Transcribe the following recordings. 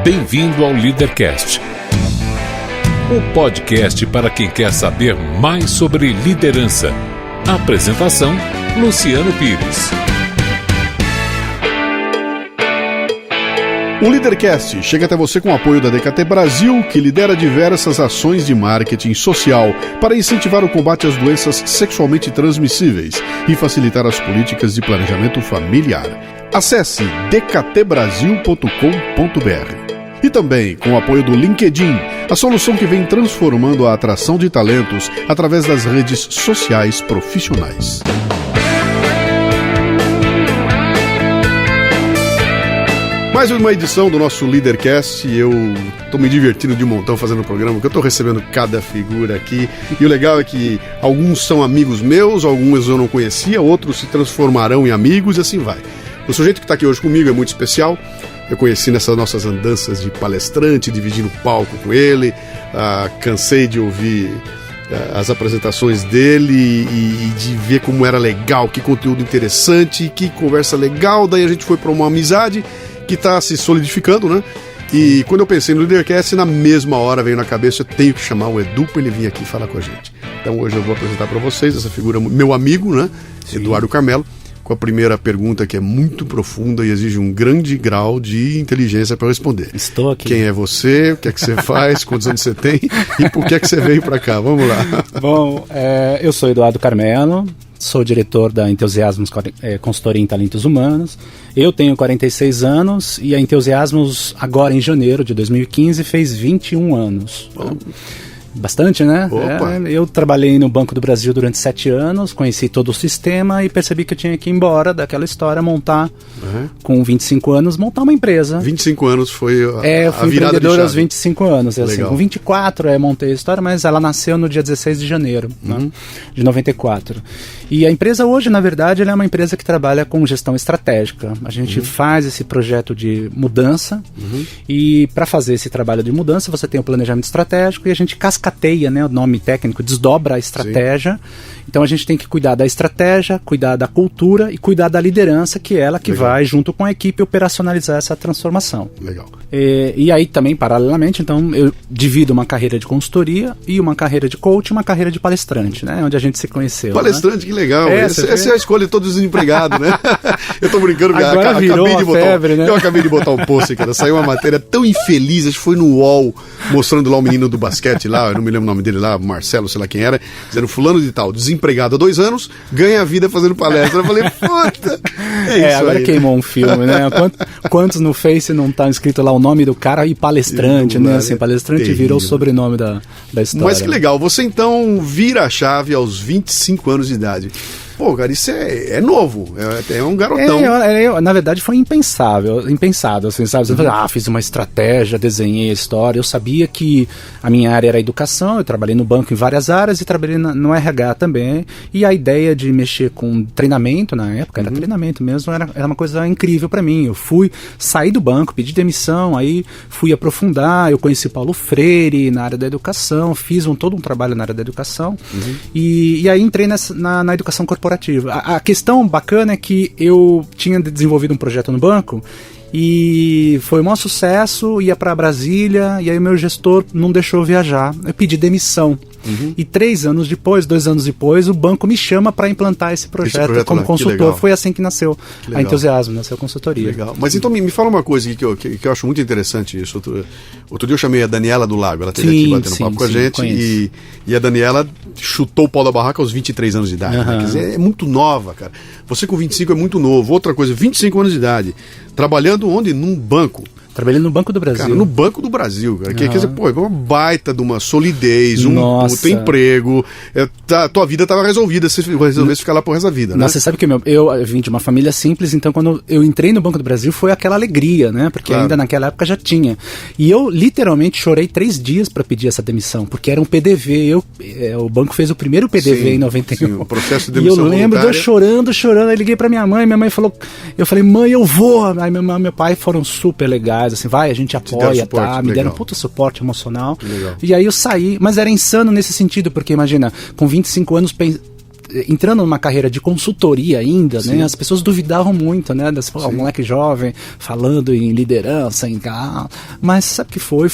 Bem-vindo ao Leadercast, o podcast para quem quer saber mais sobre liderança. Apresentação, Luciano Pires. O Leadercast chega até você com o apoio da DKT Brasil, que lidera diversas ações de marketing social para incentivar o combate às doenças sexualmente transmissíveis e facilitar as políticas de planejamento familiar. Acesse dktbrasil.com.br. E também com o apoio do LinkedIn, a solução que vem transformando a atração de talentos através das redes sociais profissionais. Mais uma edição do nosso Leadercast. Eu estou me divertindo de montão fazendo o programa, porque eu estou recebendo cada figura aqui. E o legal é que alguns são amigos meus, alguns eu não conhecia, outros se transformarão em amigos e assim vai. O sujeito que está aqui hoje comigo é muito especial. Eu conheci nessas nossas andanças de palestrante, dividindo o palco com ele. Cansei de ouvir as apresentações dele e de ver como era legal, que conteúdo interessante, que conversa legal. Daí a gente foi para uma amizade que está se solidificando, né? E quando eu pensei no Leadercast, na mesma hora veio na cabeça, eu tenho que chamar o Edu para ele vir aqui falar com a gente. Então hoje eu vou apresentar para vocês essa figura, meu amigo, né? Sim. Eduardo Carmelo, com a primeira pergunta que é muito profunda e exige um grande grau de inteligência para responder. Estou aqui. Quem é você? O que é que você faz? Quantos anos você tem? E por que é que você veio para cá? Vamos lá. Bom, eu sou Eduardo Carmelo, sou diretor da Entusiasmos Consultoria em Talentos Humanos. Eu tenho 46 anos e a Entusiasmos, agora em janeiro de 2015, fez 21 anos. Bom. Bastante, né? Opa. Eu trabalhei no Banco do Brasil durante 7 anos, conheci todo o sistema e percebi que eu tinha que ir embora daquela história, montar, com 25 anos, montar uma empresa. 25 anos foi a eu fui virada empreendedor de aos chave. 25 anos. Assim, com 24 eu montei a história, mas ela nasceu no dia 16 de janeiro, né, de 94. E a empresa hoje, na verdade, ela é uma empresa que trabalha com gestão estratégica. A gente faz esse projeto de mudança e para fazer esse trabalho de mudança você tem o planejamento estratégico e a gente cascateia, né, o nome técnico, desdobra a estratégia. Sim. Então a gente tem que cuidar da estratégia, cuidar da cultura e cuidar da liderança, que é ela que vai, junto com a equipe, operacionalizar essa transformação. Legal. E aí também, paralelamente, então eu divido uma carreira de consultoria e uma carreira de coach e uma carreira de palestrante, né, onde a gente se conheceu. Palestrante, né? Que legal. Essa é a escolha de todos os desempregados, né? Eu tô brincando, agora virou acabei de botar febre, né? Eu acabei de botar um post, cara. Saiu uma matéria tão infeliz, acho que foi no UOL, mostrando lá o menino do basquete lá, eu não me lembro o nome dele lá, Marcelo, sei lá quem era, dizendo fulano de tal, desempregado há 2 anos, ganha a vida fazendo palestra. Eu falei, puta, é isso agora aí. Queimou um filme, né? Quantos no Face não tá escrito lá o nome do cara e palestrante, né? Assim, palestrante terrível. Virou o sobrenome da história. Mas que legal, você então vira a chave aos 25 anos de idade. Pô, cara, isso é novo, é um garotão. Na verdade foi impensado, assim, sabe? Você fala, fiz uma estratégia, desenhei a história. Eu sabia que a minha área era a educação, eu trabalhei no banco em várias áreas e trabalhei no RH também. E a ideia de mexer com treinamento, na época, era treinamento mesmo, era uma coisa incrível pra mim. Eu saí do banco, pedi demissão, aí fui aprofundar, eu conheci Paulo Freire na área da educação, fiz todo um trabalho na área da educação e aí entrei na educação corporativa. A questão bacana é que eu tinha desenvolvido um projeto no banco e foi um maior sucesso, ia para Brasília e aí o meu gestor não deixou eu viajar. Eu pedi demissão. E 2 anos depois, o banco me chama para implantar esse projeto como consultor. Foi assim que nasceu a Entusiasmo, nasceu a consultoria. Legal. Mas então me fala uma coisa que eu acho muito interessante isso. Outro dia eu chamei a Daniela do Lago, ela esteve aqui batendo papo com a gente e a Daniela chutou o pau da barraca aos 23 anos de idade. Né? Quer dizer, é muito nova, cara. Você com 25 é muito novo. Outra coisa, 25 anos de idade. Trabalhando onde? Num banco. Trabalhei no Banco do Brasil. Cara, no Banco do Brasil, cara. Quer dizer, pô, é uma baita de uma solidez, um puto emprego. Tua vida estava resolvida se resolvesse ficar lá pro resto da vida, né? Nossa, você sabe que eu vim de uma família simples, então quando eu entrei no Banco do Brasil foi aquela alegria, né? Porque ainda naquela época já tinha. E eu literalmente chorei 3 dias para pedir essa demissão, porque era um PDV. O banco fez o primeiro PDV em 91. Sim, o processo de demissão e eu lembro de eu chorando. Aí liguei pra minha mãe falou, eu falei, mãe, eu vou. Aí meu pai foram super legais, assim, vai, a gente apoia, suporte, tá? Me deram um puta suporte emocional. E aí eu saí, mas era insano nesse sentido, porque imagina, com 25 anos entrando numa carreira de consultoria ainda, né, as pessoas duvidavam muito, né, um moleque jovem falando em liderança, mas sabe que foi,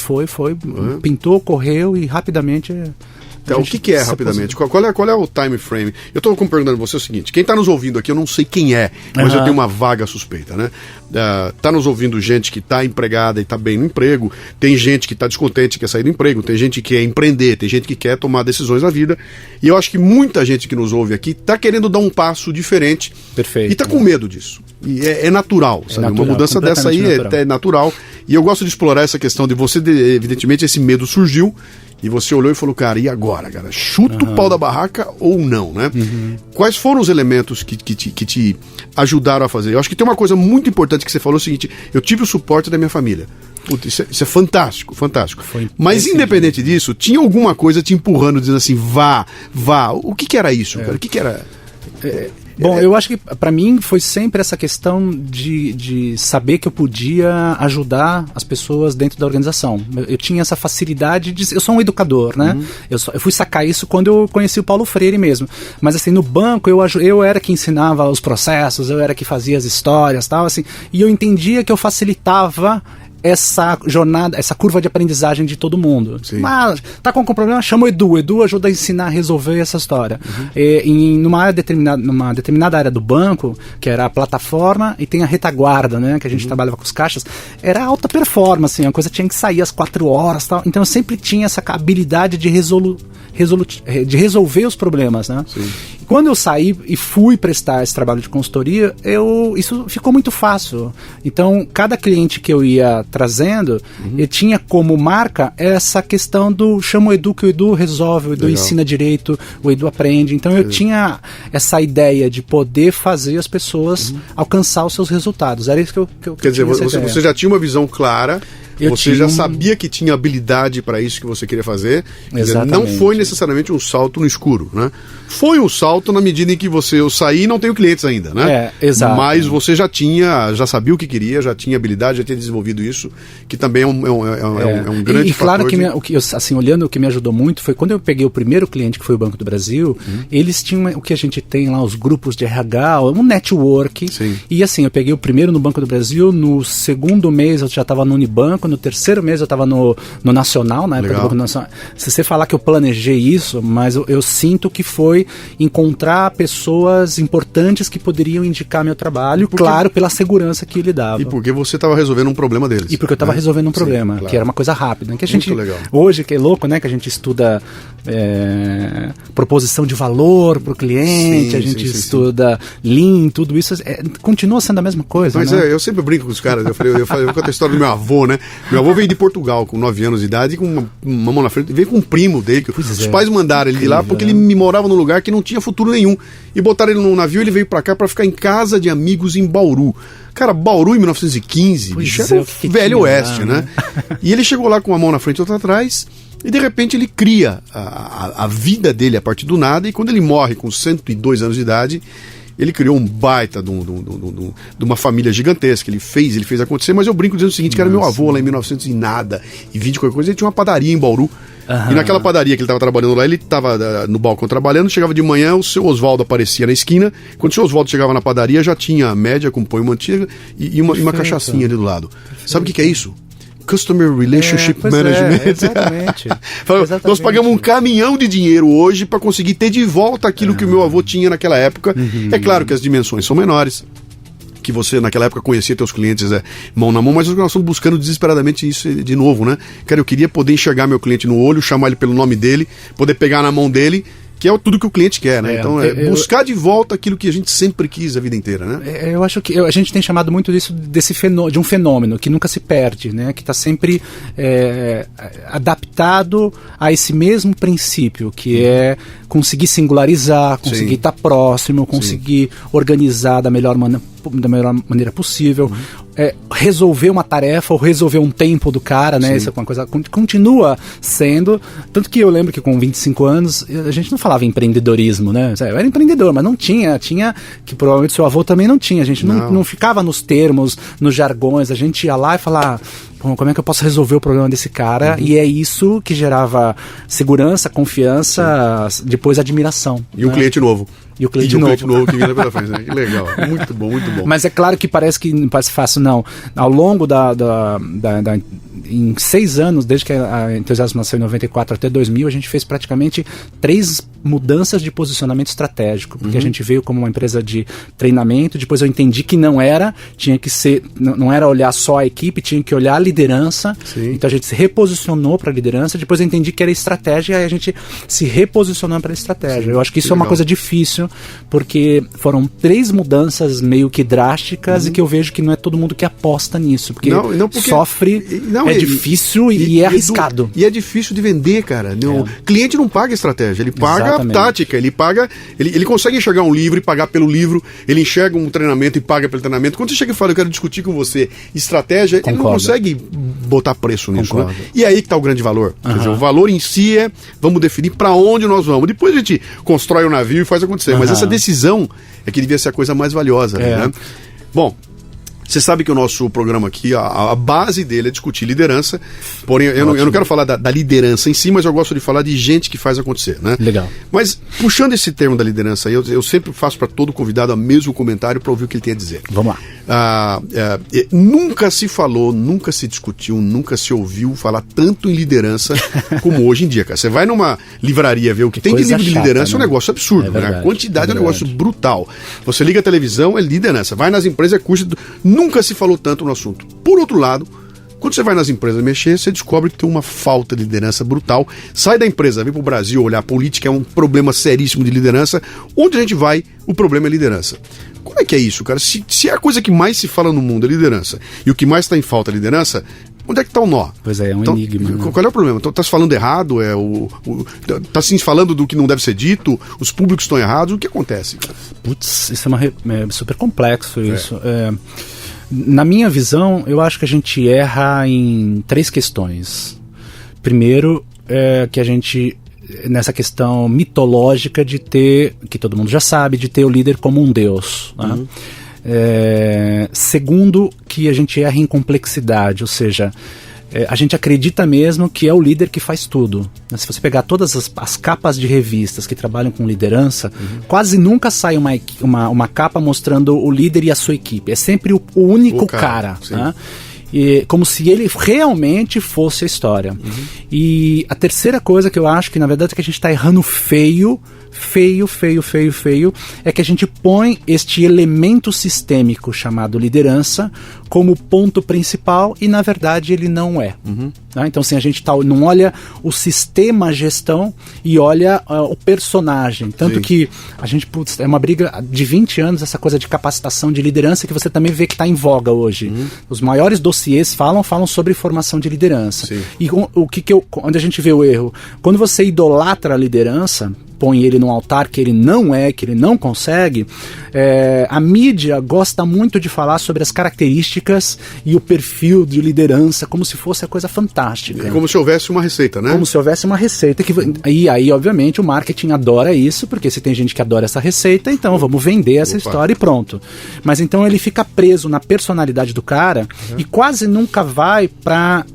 pintou, correu e rapidamente... Então, o que é, rapidamente? Qual é o time frame? Eu estou perguntando a você o seguinte, quem está nos ouvindo aqui, eu não sei quem é, mas eu tenho uma vaga suspeita, né? Tá nos ouvindo gente que está empregada e está bem no emprego, tem gente que está descontente, quer sair do emprego, tem gente que quer empreender, tem gente que quer tomar decisões na vida, e eu acho que muita gente que nos ouve aqui está querendo dar um passo diferente. Perfeito. E está com medo disso. E é natural, sabe? Natural, uma mudança dessa aí é natural. E eu gosto de explorar essa questão de você, evidentemente, esse medo surgiu, e você olhou e falou, cara, e agora, cara? Chuta o pau da barraca ou não, né? Quais foram os elementos que te ajudaram a fazer? Eu acho que tem uma coisa muito importante que você falou, o seguinte, eu tive o suporte da minha família. Puta, isso é fantástico, fantástico. Mas independente disso, tinha alguma coisa te empurrando, dizendo assim, vá. O que era isso, cara? O que era... Bom, eu acho que para mim foi sempre essa questão de saber que eu podia ajudar as pessoas dentro da organização. Eu tinha essa facilidade de... Eu sou um educador, né? Eu fui sacar isso quando eu conheci o Paulo Freire mesmo. Mas assim, no banco eu era que ensinava os processos, eu era que fazia as histórias, tal, assim, e eu entendia que eu facilitava essa jornada, essa curva de aprendizagem de todo mundo. Mas tá com algum problema, chama o Edu. O Edu ajuda a ensinar a resolver essa história. Numa determinada área do banco, que era a plataforma, e tem a retaguarda, né, que a gente trabalhava com os caixas, era alta performance, a coisa tinha que sair às 4 horas, tal. Então eu sempre tinha essa habilidade de resolver os problemas, né? Quando eu saí e fui prestar esse trabalho de consultoria, isso ficou muito fácil. Então, cada cliente que eu ia trazendo, eu tinha como marca essa questão do chama o Edu, que o Edu resolve, o Edu ensina direito, o Edu aprende. Então, eu tinha essa ideia de poder fazer as pessoas alcançar os seus resultados. Era isso que eu Quer dizer, você já tinha uma visão clara... Você já sabia que tinha habilidade para isso que você queria fazer. Dizer, não foi necessariamente um salto no escuro, né? Foi um salto na medida em que eu saí e não tenho clientes ainda, né? Exato. Mas você já sabia o que queria, já tinha habilidade, já tinha desenvolvido isso, que também é um grande fator. Claro que assim, olhando, o que me ajudou muito foi quando eu peguei o primeiro cliente, que foi o Banco do Brasil, eles tinham o que a gente tem lá, os grupos de RH, um network. E assim, eu peguei o primeiro no Banco do Brasil, no segundo mês eu já estava no Unibanco, no terceiro mês eu estava no Nacional, na época do Banco Nacional. Se você falar que eu planejei isso, mas eu sinto que foi encontrar pessoas importantes que poderiam indicar meu trabalho, claro, pela segurança que ele dava. E porque você estava resolvendo um problema deles. E porque eu estava resolvendo um problema, que era uma coisa rápida. Que a gente, muito legal. Hoje, que é louco, né, que a gente estuda proposição de valor para o cliente, a gente estuda Lean, tudo isso, continua sendo a mesma coisa. Mas né? Eu sempre brinco com os caras, eu conto a história do meu avô, né? Meu avô veio de Portugal com 9 anos de idade, com uma mão na frente, veio com um primo dele, que os pais mandaram ele de lá porque ele morava num lugar que não tinha futuro nenhum. E botaram ele num navio, ele veio pra cá pra ficar em casa de amigos em Bauru. Cara, Bauru em 1915, bicho, era o velho oeste, né? E ele chegou lá com uma mão na frente e outra atrás, e de repente ele cria a vida dele a partir do nada, e quando ele morre com 102 anos de idade, ele criou um baita de uma família gigantesca. Ele fez acontecer, mas eu brinco dizendo o seguinte, que era meu avô lá em 1900 e nada, e 20 qualquer coisa, ele tinha uma padaria em Bauru. E naquela padaria que ele estava trabalhando lá, ele estava no balcão trabalhando, chegava de manhã, o seu Oswaldo aparecia na esquina. Quando o seu Oswaldo chegava na padaria, já tinha a média com pão e manteiga e uma cachaçinha ali do lado. Sabe o que é isso? Customer Relationship Management. Exatamente. Nós pagamos um caminhão de dinheiro hoje para conseguir ter de volta aquilo que o meu avô tinha naquela época. É claro que as dimensões são menores, que você naquela época conhecia teus clientes mão na mão, mas nós estamos buscando desesperadamente isso de novo, né? Cara, eu queria poder enxergar meu cliente no olho, chamar ele pelo nome dele, poder pegar na mão dele, que é tudo que o cliente quer, né? Então, buscar de volta aquilo que a gente sempre quis a vida inteira, né? Eu acho que a gente tem chamado muito disso de um fenômeno que nunca se perde, né? Que está sempre adaptado a esse mesmo princípio, que é conseguir singularizar, conseguir estar próximo, conseguir organizar da melhor maneira possível, resolver uma tarefa ou resolver um tempo do cara, né? Isso é uma coisa continua sendo, tanto que eu lembro que com 25 anos a gente não falava em empreendedorismo, né? Eu era empreendedor, mas não tinha que provavelmente seu avô também não tinha, a gente não ficava nos termos, nos jargões, a gente ia lá e falava, como é que eu posso resolver o problema desse cara? E é isso que gerava segurança, confiança, depois admiração. E um cliente novo. e o cliente novo. E o cliente novo que vem pela frente, né? Que legal, muito bom, muito bom. Mas é claro que parece que não parece fácil, não. Ao longo em 6 anos, desde que a Entusiasmo nasceu em 94 até 2000, a gente fez praticamente 3 mudanças de posicionamento estratégico, porque a gente veio como uma empresa de treinamento, depois eu entendi que tinha que ser, não era olhar só a equipe, tinha que olhar a liderança. Sim. Então a gente se reposicionou para a liderança, depois eu entendi que era estratégia, e a gente se reposicionou para a estratégia. Sim, eu acho que isso é uma coisa difícil, porque foram 3 mudanças meio que drásticas, e que eu vejo que não é todo mundo que aposta nisso, porque sofre, é difícil e é arriscado. E é difícil de vender, cara. O cliente não paga estratégia, ele paga a tática, ele consegue enxergar um livro e pagar pelo livro, ele enxerga um treinamento e paga pelo treinamento. Quando você chega e fala, eu quero discutir com você estratégia, ele não consegue botar preço nisso, né? E aí que está o grande valor. Quer dizer, o valor em si vamos definir para onde nós vamos. Depois a gente constrói o navio e faz acontecer, mas essa decisão é que devia ser a coisa mais valiosa, né? Bom, você sabe que o nosso programa aqui, a base dele é discutir liderança, porém eu não quero falar da liderança em si, mas eu gosto de falar de gente que faz acontecer, né? Legal. Mas puxando esse termo da liderança aí, eu sempre faço para todo convidado o mesmo comentário para ouvir o que ele tem a dizer. Vamos lá. Nunca se falou, nunca se discutiu, nunca se ouviu falar tanto em liderança como hoje em dia, cara. Você vai numa livraria ver o que tem de livro de liderança, é um negócio absurdo, né? A quantidade é um negócio brutal. Você liga a televisão, é liderança. Vai nas empresas, é curso... Nunca se falou tanto no assunto. Por outro lado, quando você vai nas empresas mexer, você descobre que tem uma falta de liderança brutal. Sai da empresa, vem para o Brasil olhar a política, é um problema seríssimo de liderança. Onde a gente vai, o problema é liderança. Como é que é isso, cara? Se é a coisa que mais se fala no mundo é liderança, e o que mais está em falta é liderança, onde é que está o nó? Pois é um enigma. Né? Qual é o problema? Está se falando errado? Está se falando do que não deve ser dito? Os públicos estão errados? O que acontece? Putz, isso é super complexo, isso. Na minha visão, eu acho que a gente erra em 3 questões. Primeiro, que a gente, nessa questão mitológica de ter, que todo mundo já sabe, de ter o líder como um deus. Né? Segundo, que a gente erra em complexidade, ou seja, a gente acredita mesmo que é o líder que faz tudo. Se você pegar todas as capas de revistas que trabalham com liderança, quase nunca sai uma capa mostrando o líder e a sua equipe. É sempre o único cara. Né? Como se ele realmente fosse a história. E a terceira coisa que eu acho que na verdade é que a gente está errando feio, é que a gente põe este elemento sistêmico chamado liderança como ponto principal e na verdade ele não é. Né? Então assim, a gente não olha o sistema gestão e olha o personagem. Tanto que a gente, é uma briga de 20 anos essa coisa de capacitação de liderança que você também vê que está em voga hoje. Os maiores dossiês falam sobre formação de liderança. E onde a gente vê o erro? Quando você idolatra a liderança, põe ele num altar que ele não consegue, a mídia gosta muito de falar sobre as características e o perfil de liderança como se fosse a coisa fantástica. É como se houvesse uma receita, né? Como se houvesse uma receita. E aí, obviamente, o marketing adora isso, porque se tem gente que adora essa receita, então vamos vender essa história e pronto. Mas então ele fica preso na personalidade do cara e quase nunca vai para...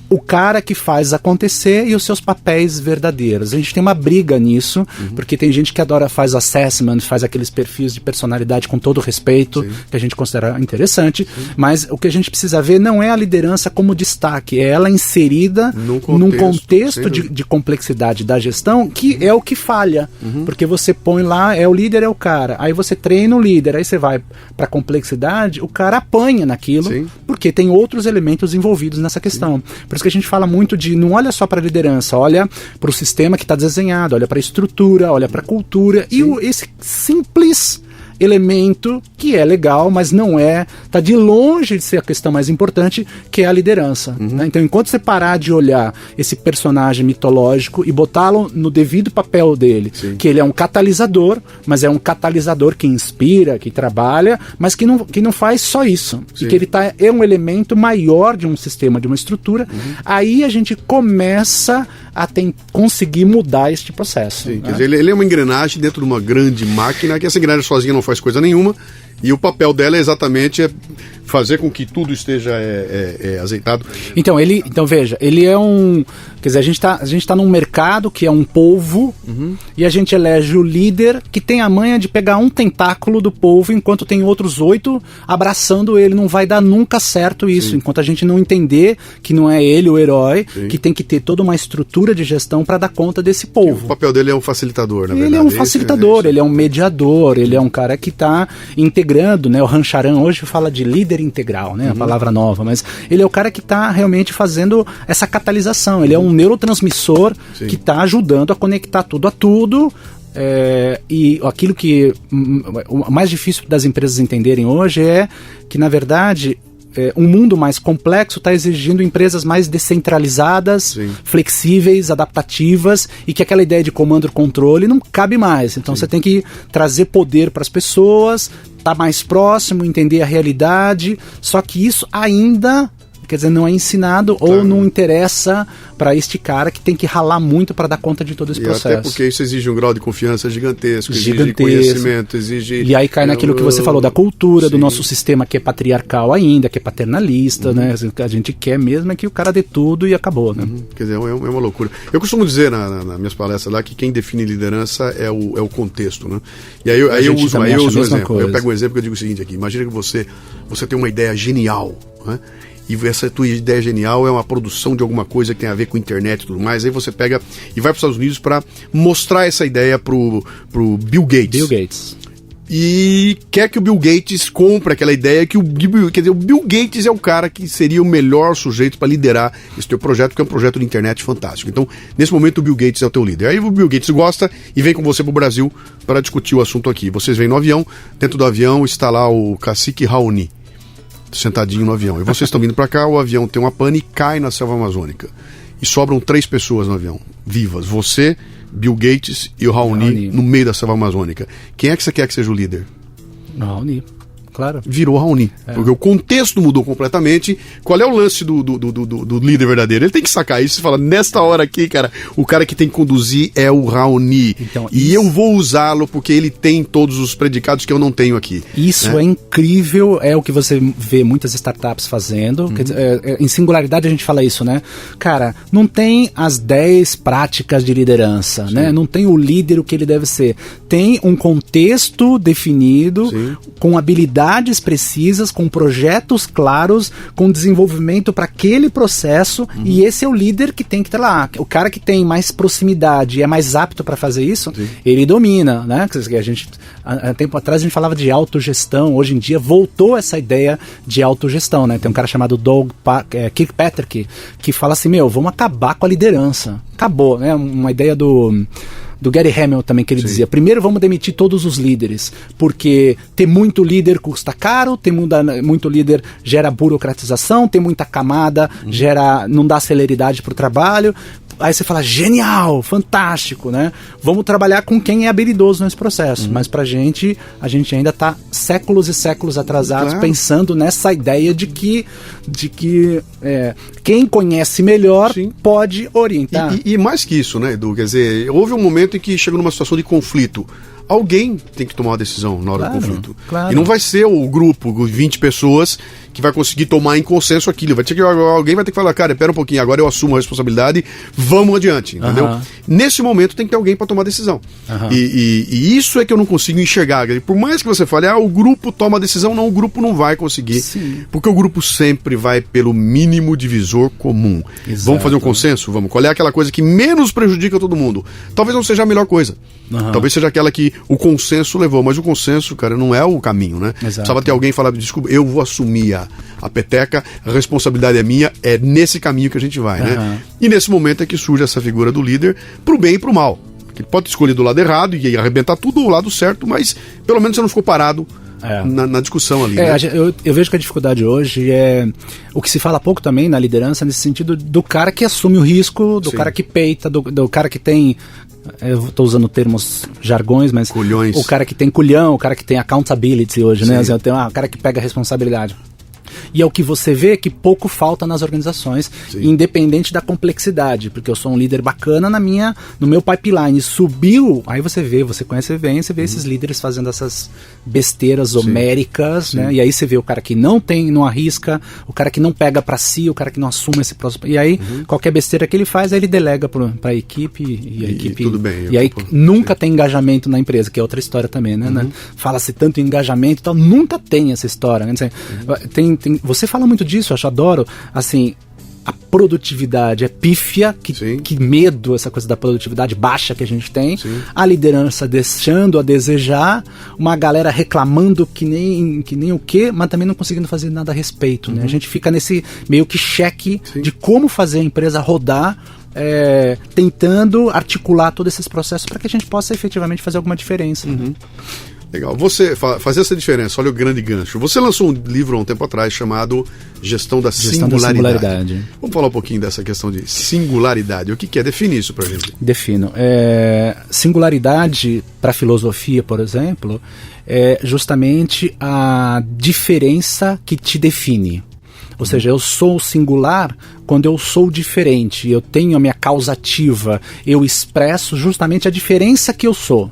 o cara que faz acontecer e os seus papéis verdadeiros. A gente tem uma briga nisso, porque tem gente que faz assessment, faz aqueles perfis de personalidade com todo respeito, que a gente considera interessante, mas o que a gente precisa ver não é a liderança como destaque, é ela inserida num contexto de complexidade da gestão, que é o que falha, porque você põe lá, o líder é o cara, aí você treina o líder, aí você vai pra complexidade, o cara apanha naquilo, porque tem outros elementos envolvidos nessa questão. Por isso que a gente fala muito de, não olha só para a liderança, olha para o sistema que está desenhado, olha para a estrutura, olha para a cultura, e esse simples elemento que é legal, mas não está de longe de ser a questão mais importante, que é a liderança. Né? Então, enquanto você parar de olhar esse personagem mitológico e botá-lo no devido papel dele, que ele é um catalisador, mas é um catalisador que inspira, que trabalha, mas que não faz só isso. E que ele é um elemento maior de um sistema, de uma estrutura, aí a gente começa a conseguir mudar este processo. Quer dizer, ele é uma engrenagem dentro de uma grande máquina, que essa engrenagem sozinha não faz coisa nenhuma, e o papel dela é exatamente fazer com que tudo esteja azeitado. Então veja, ele é Quer dizer, a gente tá num mercado que é um polvo, e a gente elege o líder que tem a manha de pegar um tentáculo do polvo enquanto tem outros 8 abraçando ele. Não vai dar nunca certo isso, Sim. enquanto a gente não entender que não é ele o herói, Sim. que tem que ter toda uma estrutura de gestão para dar conta desse polvo. O papel dele é um facilitador, na verdade. Ele é um facilitador, ele é um mediador, ele é um cara que está integrando, né? O Rancharan hoje fala de líder integral, né? A palavra nova, mas ele é o cara que está realmente fazendo essa catalisação. Ele é um neurotransmissor Sim. que está ajudando a conectar tudo a tudo. E aquilo que o mais difícil das empresas entenderem hoje é que, na verdade, um mundo mais complexo está exigindo empresas mais descentralizadas, Sim. flexíveis, adaptativas, e que aquela ideia de comando e controle não cabe mais. Então você tem que trazer poder para as pessoas, estar mais próximo, entender a realidade, só que isso ainda... Quer dizer, não é ensinado ou não interessa para este cara que tem que ralar muito para dar conta de todo esse processo. Até porque isso exige um grau de confiança gigantesco, exige conhecimento, exige... E aí cai naquilo que você falou da cultura, do nosso sistema que é patriarcal ainda, que é paternalista, né? A gente quer mesmo é que o cara dê tudo e acabou, né? Quer dizer, é uma loucura. Eu costumo dizer nas minhas palestras lá que quem define liderança é o contexto, né? E aí eu uso um exemplo. Coisa. Eu pego um exemplo que eu digo o seguinte aqui. Imagina que você tem uma ideia genial, né? E essa tua ideia genial é uma produção de alguma coisa que tem a ver com internet e tudo mais. Aí você pega e vai para os Estados Unidos para mostrar essa ideia pro Bill Gates. Bill Gates. E quer que o Bill Gates compre aquela ideia quer dizer, o Bill Gates é o cara que seria o melhor sujeito para liderar esse teu projeto, que é um projeto de internet fantástico. Então, nesse momento, o Bill Gates é o teu líder. Aí o Bill Gates gosta e vem com você pro Brasil para discutir o assunto aqui. Vocês vêm no avião, dentro do avião está lá o cacique Raoni, sentadinho no avião. E vocês estão vindo para cá, o avião tem uma pane e cai na selva amazônica. E sobram 3 pessoas no avião, vivas. Você, Bill Gates e o Raoni no meio da selva amazônica. Quem é que você quer que seja o líder? Raoni. Claro. Virou Raoni. Porque o contexto mudou completamente. Qual é o lance do líder verdadeiro? Ele tem que sacar isso e falar, nesta hora aqui, cara, o cara que tem que conduzir é o Raoni. Então, e eu vou usá-lo porque ele tem todos os predicados que eu não tenho aqui. Isso é incrível, é o que você vê muitas startups fazendo. Quer dizer, em singularidade a gente fala isso, né? Cara, não tem as 10 práticas de liderança, né? Não tem o líder, o que ele deve ser. Tem um contexto definido, com habilidades precisas, com projetos claros, com desenvolvimento para aquele processo, e esse é o líder que tem que estar lá. O cara que tem mais proximidade e é mais apto para fazer isso, ele domina, né? A gente, há tempo atrás a gente falava de autogestão, hoje em dia voltou essa ideia de autogestão, né? Tem um cara chamado Kirkpatrick que fala assim, vamos acabar com a liderança. Acabou, né? Uma ideia do Gary Hamel também, que ele dizia, primeiro vamos demitir todos os líderes, porque ter muito líder custa caro, ter muito líder gera burocratização, ter muita camada não dá celeridade para o trabalho. Aí você fala, genial, fantástico, né? Vamos trabalhar com quem é habilidoso nesse processo. Mas a gente ainda está séculos e séculos atrasados, pensando nessa ideia de que quem conhece melhor pode orientar. E mais que isso, né, Edu? Quer dizer, houve um momento em que chegou numa situação de conflito. Alguém tem que tomar uma decisão na hora do conflito. E não vai ser o grupo, 20 pessoas, que vai conseguir tomar em consenso aquilo. Alguém vai ter que falar, cara, espera um pouquinho, agora eu assumo a responsabilidade, vamos adiante, entendeu? Nesse momento tem que ter alguém para tomar a decisão. E isso é que eu não consigo enxergar. Por mais que você fale, o grupo toma a decisão, não, o grupo não vai conseguir. Porque o grupo sempre vai pelo mínimo divisor comum. Vamos fazer um consenso? Vamos. Qual é aquela coisa que menos prejudica todo mundo? Talvez não seja a melhor coisa. Talvez seja aquela que o consenso levou, mas o consenso, cara, não é o caminho, né? Precisava ter alguém falar, desculpa, eu vou assumir a peteca, a responsabilidade é minha, é nesse caminho que a gente vai, né? E nesse momento é que surge essa figura do líder pro bem e pro mal. Ele pode escolher do lado errado e arrebentar tudo do lado certo, mas pelo menos você não ficou parado na discussão ali. Né? Eu vejo que a dificuldade hoje é o que se fala pouco também na liderança, nesse sentido do cara que assume o risco, do cara que peita, do cara que tem... Eu estou usando termos jargões, mas culhões. O cara que tem culhão, o cara que tem accountability hoje, né? O cara que pega a responsabilidade. e é o que você vê que pouco falta nas organizações, independente da complexidade, porque eu sou um líder bacana no meu pipeline, subiu, aí você conhece bem, você vê esses líderes fazendo essas besteiras homéricas, né? E aí você vê o cara que não arrisca, o cara que não pega pra si, o cara que não assume esse próximo, e aí qualquer besteira que ele faz, aí ele delega pra equipe, e a equipe... Tudo bem. E aí nunca tem engajamento na empresa, que é outra história também, né? Fala-se tanto em engajamento e tal, nunca tem essa história, né? Você fala muito disso, eu adoro, assim, a produtividade é pífia, que medo, essa coisa da produtividade baixa que a gente tem, a liderança deixando a desejar, uma galera reclamando que nem o quê, mas também não conseguindo fazer nada a respeito, né? A gente fica nesse meio que cheque de como fazer a empresa rodar, tentando articular todos esses processos para que a gente possa efetivamente fazer alguma diferença. Legal. Você fazer essa diferença, olha o grande gancho. Você lançou um livro há um tempo atrás chamado Gestão da Singularidade. Vamos falar um pouquinho dessa questão de singularidade. O que é? Define isso pra gente. Defino. Singularidade, para a filosofia, por exemplo, é justamente a diferença que te define. Ou seja, eu sou singular quando eu sou diferente, eu tenho a minha causativa, eu expresso justamente a diferença que eu sou.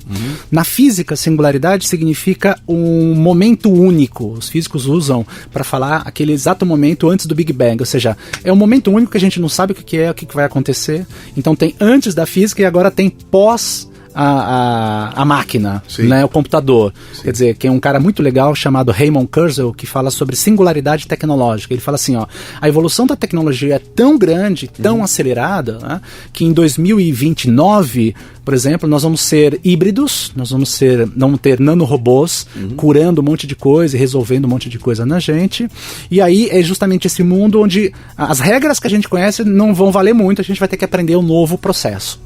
Na física, singularidade significa um momento único. Os físicos usam para falar aquele exato momento antes do Big Bang, ou seja, é um momento único que a gente não sabe o que é, o que vai acontecer. Então tem antes da física e agora tem pós a máquina, né, o computador. Quer dizer, que é um cara muito legal chamado Raymond Kurzweil, que fala sobre singularidade tecnológica. Ele fala assim, a evolução da tecnologia é tão grande, tão acelerada, né, que em 2029, por exemplo, nós vamos ser híbridos, nós vamos ter nanorobôs curando um monte de coisa e resolvendo um monte de coisa na gente. E aí é justamente esse mundo onde as regras que a gente conhece não vão valer muito, a gente vai ter que aprender um novo processo.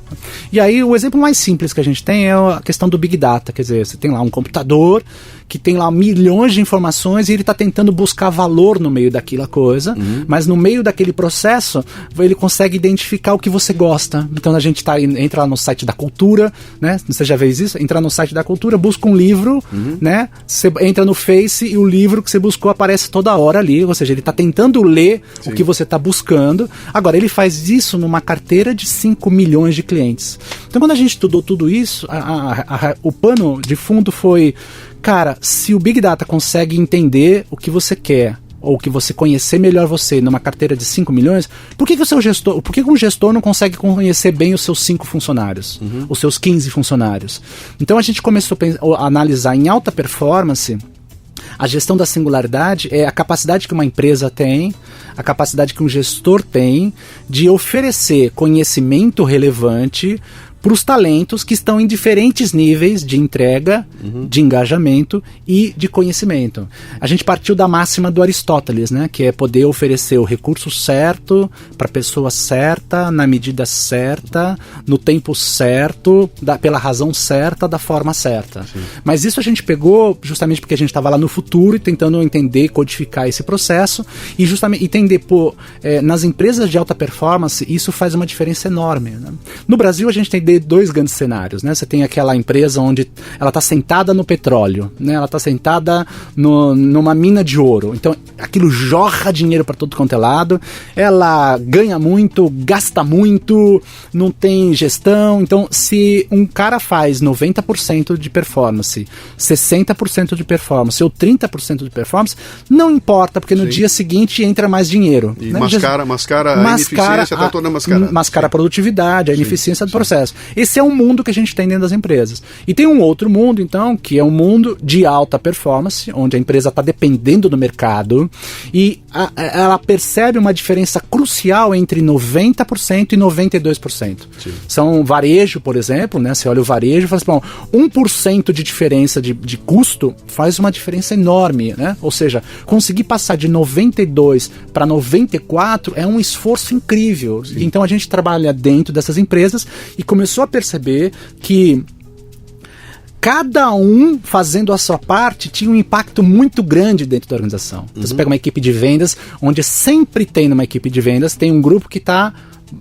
E aí o exemplo mais simples que a gente tem é a questão do Big Data, quer dizer, você tem lá um computador que tem lá milhões de informações e ele está tentando buscar valor no meio daquela coisa, mas no meio daquele processo ele consegue identificar o que você gosta. Então a gente entra lá no site da cultura, né? Você já fez isso? Entra no site da cultura, busca um livro, né? Você entra no Face e o livro que você buscou aparece toda hora ali, ou seja, ele está tentando ler o que você está buscando. Agora, ele faz isso numa carteira de 5 milhões de clientes. Então quando a gente estudou tudo isso, o pano de fundo foi, cara, se o Big Data consegue entender o que você quer, ou que você conhecer melhor você numa carteira de 5 milhões, por que um gestor não consegue conhecer bem os seus 5 funcionários, os seus 15 funcionários? Então a gente começou a analisar em alta performance. A gestão da singularidade é a capacidade que uma empresa tem, a capacidade que um gestor tem de oferecer conhecimento relevante para os talentos que estão em diferentes níveis de entrega, de engajamento e de conhecimento. A gente partiu da máxima do Aristóteles, né, que é poder oferecer o recurso certo para a pessoa certa, na medida certa, no tempo certo, pela razão certa, da forma certa. Mas isso a gente pegou justamente porque a gente estava lá no futuro e tentando entender, codificar esse processo e justamente entender, nas empresas de alta performance, isso faz uma diferença enorme, né? No Brasil a gente tem dois grandes cenários, né? Você tem aquela empresa onde ela está sentada no petróleo, né? Ela está sentada numa mina de ouro, então aquilo jorra dinheiro para todo quanto é lado, ela ganha muito, gasta muito, não tem gestão. Então se um cara faz 90% de performance, 60% de performance ou 30% de performance, não importa, porque no dia seguinte entra mais dinheiro. E né? mascara a ineficiência, está toda mascarada. Mascara a produtividade, a ineficiência do processo. Esse é um mundo que a gente tem dentro das empresas. E tem um outro mundo, então, que é um mundo de alta performance, onde a empresa está dependendo do mercado e ela percebe uma diferença crucial entre 90% e 92%. São varejo, por exemplo, né? Você olha o varejo e fala assim, bom, 1% de diferença de custo faz uma diferença enorme, né? Ou seja, conseguir passar de 92 para 94 é um esforço incrível. Então a gente trabalha dentro dessas empresas e começou a perceber que cada um fazendo a sua parte tinha um impacto muito grande dentro da organização. Então, você pega uma equipe de vendas, onde sempre tem numa equipe de vendas, tem um grupo que está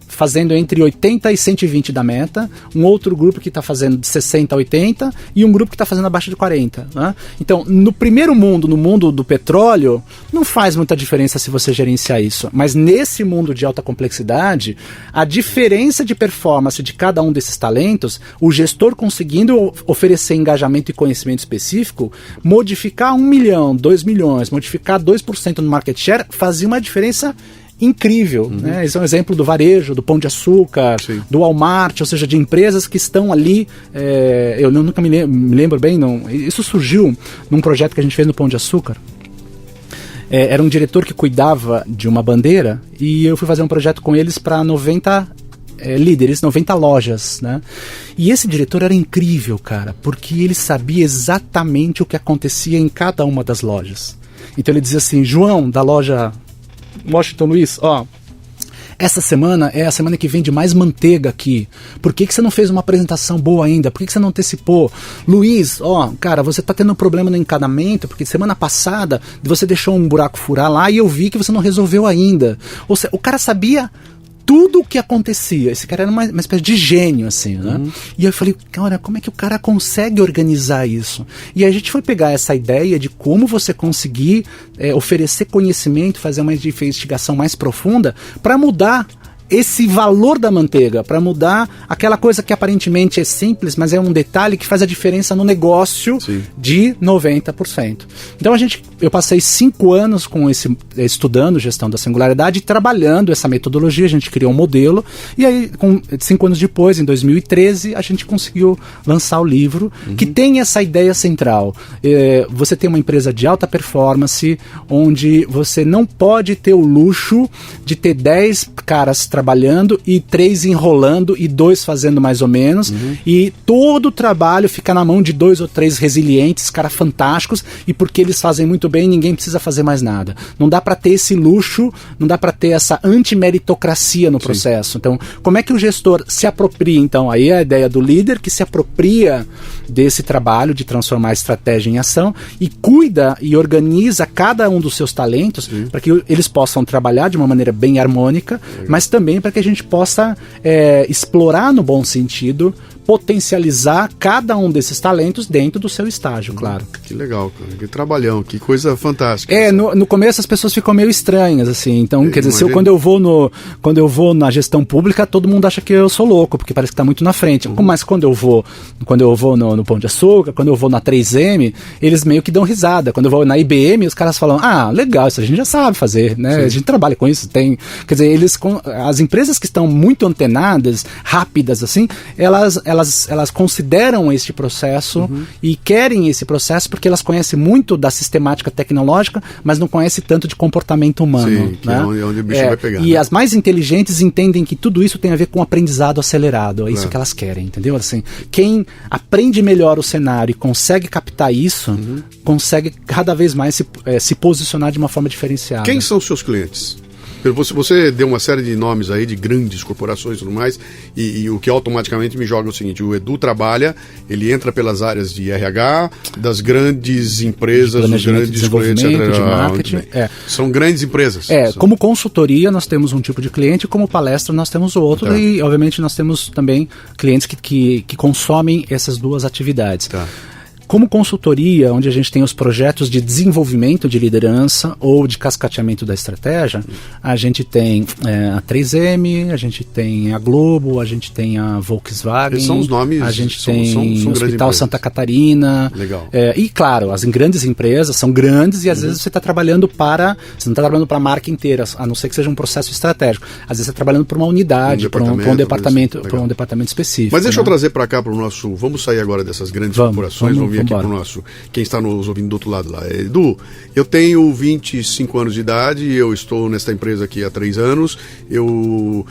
fazendo entre 80 e 120 da meta, um outro grupo que está fazendo de 60 a 80 e um grupo que está fazendo abaixo de 40. Né? Então, no primeiro mundo, no mundo do petróleo, não faz muita diferença se você gerenciar isso. Mas nesse mundo de alta complexidade, a diferença de performance de cada um desses talentos, o gestor conseguindo oferecer engajamento e conhecimento específico, modificar 1 milhão, 2 milhões, modificar 2% no market share, fazia uma diferença incrível, né? Esse é um exemplo do varejo, do Pão de Açúcar, sim, do Walmart, ou seja, de empresas que estão ali, eu nunca me lembro bem, não, isso surgiu num projeto que a gente fez no Pão de Açúcar. Era um diretor que cuidava de uma bandeira e eu fui fazer um projeto com eles para 90 líderes, 90 lojas, né? E esse diretor era incrível, cara, porque ele sabia exatamente o que acontecia em cada uma das lojas. Então ele dizia assim: João, da loja Washington Luiz, ó, essa semana é a semana que vende mais manteiga aqui. Por que você não fez uma apresentação boa ainda? Por que você não antecipou? Luiz, ó, cara, você tá tendo um problema no encanamento, porque semana passada você deixou um buraco furar lá e eu vi que você não resolveu ainda. Ou seja, o cara sabia tudo o que acontecia. Esse cara era uma espécie de gênio, assim, né? E eu falei, cara, como é que o cara consegue organizar isso? E a gente foi pegar essa ideia de como você conseguir oferecer conhecimento, fazer uma investigação mais profunda para mudar esse valor da manteiga, para mudar aquela coisa que aparentemente é simples, mas é um detalhe que faz a diferença no negócio, sim, de 90%. Então eu passei 5 anos estudando gestão da singularidade e trabalhando essa metodologia. A gente criou um modelo e aí 5 anos depois, em 2013, a gente conseguiu lançar o livro, que tem essa ideia central. Você tem uma empresa de alta performance onde você não pode ter o luxo de ter 10 caras trabalhando e 3 enrolando e 2 fazendo mais ou menos, e todo o trabalho fica na mão de 2 ou 3 resilientes, caras fantásticos, e porque eles fazem muito bem, ninguém precisa fazer mais nada. Não dá para ter esse luxo, não dá para ter essa antimeritocracia no processo. Sim. Então, como é que o gestor se apropria? Então, aí é a ideia do líder que se apropria desse trabalho de transformar a estratégia em ação e cuida e organiza cada um dos seus talentos para que eles possam trabalhar de uma maneira bem harmônica, mas também para que a gente possa explorar no bom sentido, potencializar cada um desses talentos dentro do seu estágio, claro. Que legal, cara. Que trabalhão, que coisa fantástica. No começo as pessoas ficam meio estranhas, assim. Então, quer dizer, quando eu vou na gestão pública, todo mundo acha que eu sou louco, porque parece que está muito na frente. Mas quando eu vou no Pão de Açúcar, quando eu vou na 3M, eles meio que dão risada. Quando eu vou na IBM, os caras falam, legal, isso a gente já sabe fazer, né? Sim. A gente trabalha com isso. Quer dizer, as empresas que estão muito antenadas, rápidas, assim, elas consideram este processo e querem esse processo porque elas conhecem muito da sistemática tecnológica, mas não conhecem tanto de comportamento humano. Sim, que né? é onde o bicho vai pegar. E as mais inteligentes entendem que tudo isso tem a ver com aprendizado acelerado. É isso que elas querem, entendeu? Assim, quem aprende melhor o cenário e consegue captar isso, consegue cada vez mais se posicionar de uma forma diferenciada. Quem são os seus clientes? Você deu uma série de nomes aí de grandes corporações e tudo mais, e o que automaticamente me joga é o seguinte: o Edu trabalha, ele entra pelas áreas de RH, das grandes empresas, dos grandes clientes, de marketing. São grandes empresas. Como consultoria nós temos um tipo de cliente, como palestra nós temos outro, e obviamente nós temos também clientes que consomem essas duas atividades. Como consultoria, onde a gente tem os projetos de desenvolvimento de liderança ou de cascateamento da estratégia, a gente tem a 3M, a gente tem a Globo, a gente tem a Volkswagen, são os nomes, a gente tem o Hospital Santa Catarina. Legal. E claro, as grandes empresas são grandes e às vezes você está trabalhando você não está trabalhando para a marca inteira, a não ser que seja um processo estratégico. Às vezes você está trabalhando para uma unidade, para um departamento específico. Mas deixa eu trazer para cá, para o nosso... Vamos sair agora dessas grandes corporações, vamos vir aqui para o nosso... Quem está nos ouvindo do outro lado lá. Edu, eu tenho 25 anos de idade, eu estou nesta empresa aqui há 3 anos, eu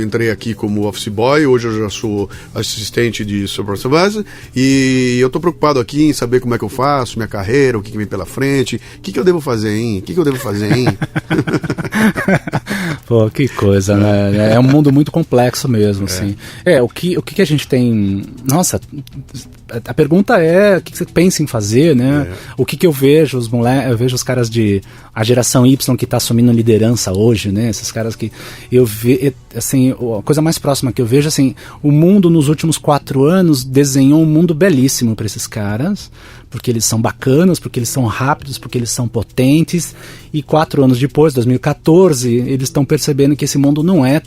entrei aqui como office boy, hoje eu já sou assistente de supervisor, e eu estou preocupado aqui em saber como é que eu faço, minha carreira, o que vem pela frente, o que eu devo fazer, hein? Pô, que coisa, né? É um mundo muito complexo mesmo, assim. O que a gente tem... Nossa, a pergunta é que você pensa em fazer, né? O que eu vejo, eu vejo os caras a geração Y que está assumindo liderança hoje, né? Esses caras que eu vejo, assim, a coisa mais próxima que eu vejo, assim, o mundo nos últimos 4 anos desenhou um mundo belíssimo para esses caras, porque eles são bacanas, porque eles são rápidos, porque eles são potentes, e 4 anos depois, 2014, eles estão percebendo que esse mundo não é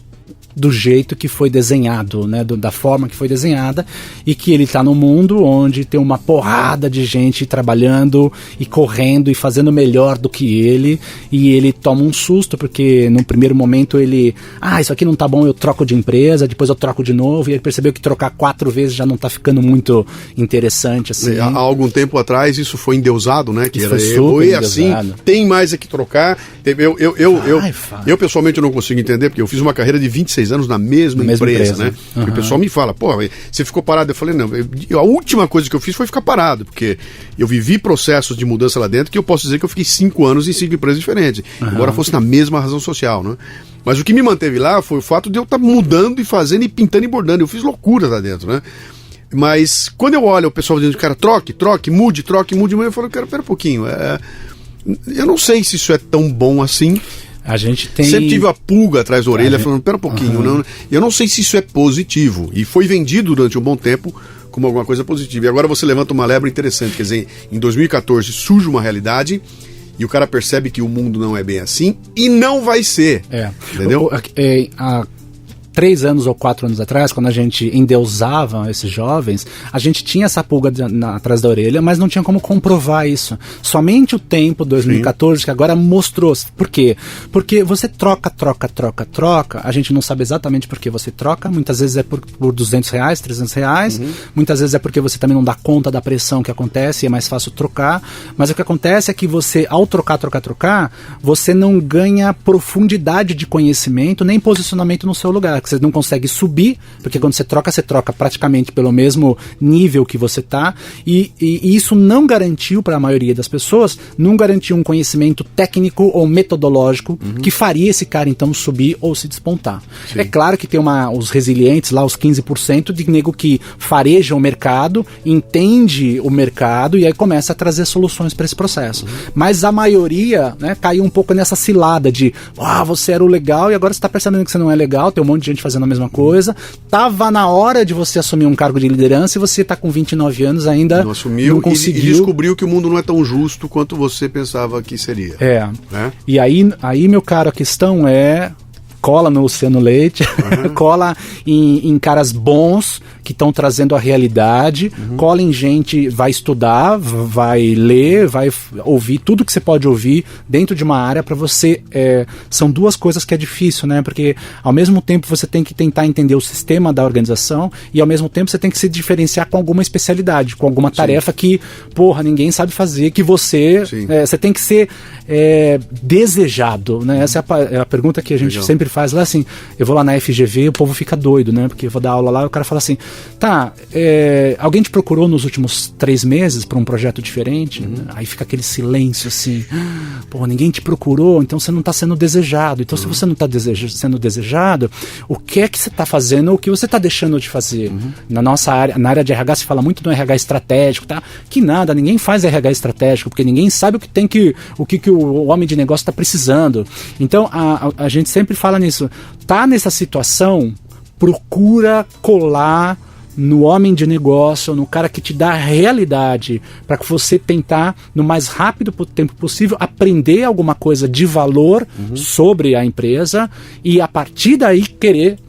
do jeito que foi desenhado, né, da forma que foi desenhada, e que ele está num mundo onde tem uma porrada de gente trabalhando e correndo e fazendo melhor do que ele, e ele toma um susto porque no primeiro momento ele, isso aqui não tá bom, eu troco de empresa, depois eu troco de novo, e ele percebeu que trocar 4 vezes já não tá ficando muito interessante, assim. Há algum tempo atrás isso foi endeusado, né, que isso era foi assim, tem mais é que trocar. Eu pessoalmente não consigo entender, porque eu fiz uma carreira de 26 anos na mesma empresa, né? O pessoal me fala, você ficou parado? Eu falei, não, a última coisa que eu fiz foi ficar parado, porque eu vivi processos de mudança lá dentro que eu posso dizer que eu fiquei 5 anos em 5 empresas diferentes, embora fosse na mesma razão social, né? Mas o que me manteve lá foi o fato de eu estar mudando e fazendo e pintando e bordando. Eu fiz loucura lá dentro, né? Mas quando eu olho o pessoal dizendo, cara, troque, mude, eu falo, cara, pera um pouquinho, eu não sei se isso é tão bom assim. A gente tem... Sempre tive a pulga atrás da orelha, falando, pera um pouquinho, eu não sei se isso é positivo. E foi vendido durante um bom tempo como alguma coisa positiva. E agora você levanta uma lebre interessante, quer dizer, em 2014 surge uma realidade e o cara percebe que o mundo não é bem assim e não vai ser. Entendeu? 3 anos ou 4 anos atrás, quando a gente endeusava esses jovens, a gente tinha essa pulga atrás da orelha, mas não tinha como comprovar isso. Somente o tempo, 2014, que agora mostrou. Por quê? Porque você troca, a gente não sabe exatamente por que você troca, muitas vezes é por R$200, R$300, muitas vezes é porque você também não dá conta da pressão que acontece e é mais fácil trocar, mas o que acontece é que você, ao trocar, você não ganha profundidade de conhecimento nem posicionamento no seu lugar. Você não consegue subir, porque quando você troca praticamente pelo mesmo nível que você está, e isso não garantiu para a maioria das pessoas, não garantiu um conhecimento técnico ou metodológico que faria esse cara então subir ou se despontar. Sim. É claro que tem os resilientes lá, os 15% de nego que fareja o mercado, entende o mercado e aí começa a trazer soluções para esse processo. Mas a maioria, né, caiu um pouco nessa cilada de você era o legal e agora você está percebendo que você não é legal, tem um monte de gente fazendo a mesma coisa, tava na hora de você assumir um cargo de liderança e você tá com 29 anos ainda não assumiu, não conseguiu. E descobriu que o mundo não é tão justo quanto você pensava que seria. Né? E aí, meu caro, a questão é cola no Luciano Leite, cola em caras bons que estão trazendo a realidade, cola em gente, vai estudar, vai ler, vai ouvir tudo que você pode ouvir dentro de uma área para você. São 2 coisas que é difícil, né? Porque ao mesmo tempo você tem que tentar entender o sistema da organização e ao mesmo tempo você tem que se diferenciar com alguma especialidade, com alguma tarefa que, ninguém sabe fazer, que você tem que ser desejado, né? Essa é a pergunta que a gente sempre faz lá, assim, eu vou lá na FGV, o povo fica doido, né? Porque eu vou dar aula lá e o cara fala assim, alguém te procurou nos últimos 3 meses para um projeto diferente? Aí fica aquele silêncio assim, ninguém te procurou, então você não está sendo desejado. Então se você não está sendo desejado, o que é que você está fazendo, o que você está deixando de fazer? Na nossa área, na área de RH se fala muito do RH estratégico, tá? Que nada, ninguém faz RH estratégico, porque ninguém sabe o que o homem de negócio está precisando. Então a gente sempre fala nisso, tá nessa situação, procura colar no homem de negócio, no cara que te dá a realidade, para que você tentar, no mais rápido tempo possível, aprender alguma coisa de valor sobre a empresa e a partir daí querer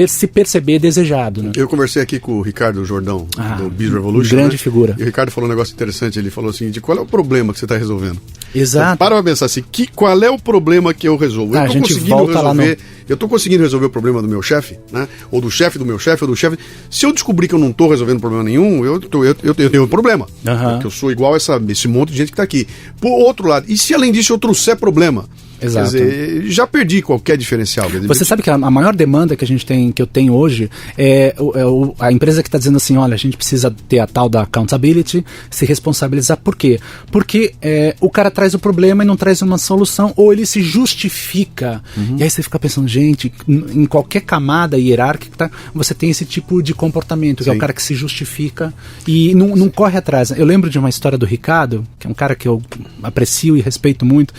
se perceber desejado, né? Eu conversei aqui com o Ricardo Jordão, do Biz Revolution. Grande figura. E o Ricardo falou um negócio interessante, ele falou assim, qual é o problema que você está resolvendo? Exato. Então, para pensar assim, qual é o problema que eu resolvo? Eu estou conseguindo resolver. Eu estou conseguindo resolver o problema do meu chefe, né? Ou do chefe do meu chefe, ou do chefe. Se eu descobrir que eu não estou resolvendo problema nenhum, eu tenho um problema. Porque eu sou igual esse monte de gente que está aqui. Por outro lado, e se além disso eu trouxer problema? Exato. Quer dizer, já perdi qualquer diferencial. Você sabe que a maior demanda que eu tenho hoje é a empresa que está dizendo assim, olha, a gente precisa ter a tal da accountability, se responsabilizar. Por quê? Porque o cara traz o problema e não traz uma solução, ou ele se justifica. E aí você fica pensando, gente, em qualquer camada hierárquica, você tem esse tipo de comportamento, que é o cara que se justifica e não corre atrás. Eu lembro de uma história do Ricardo, que é um cara que eu aprecio e respeito muito.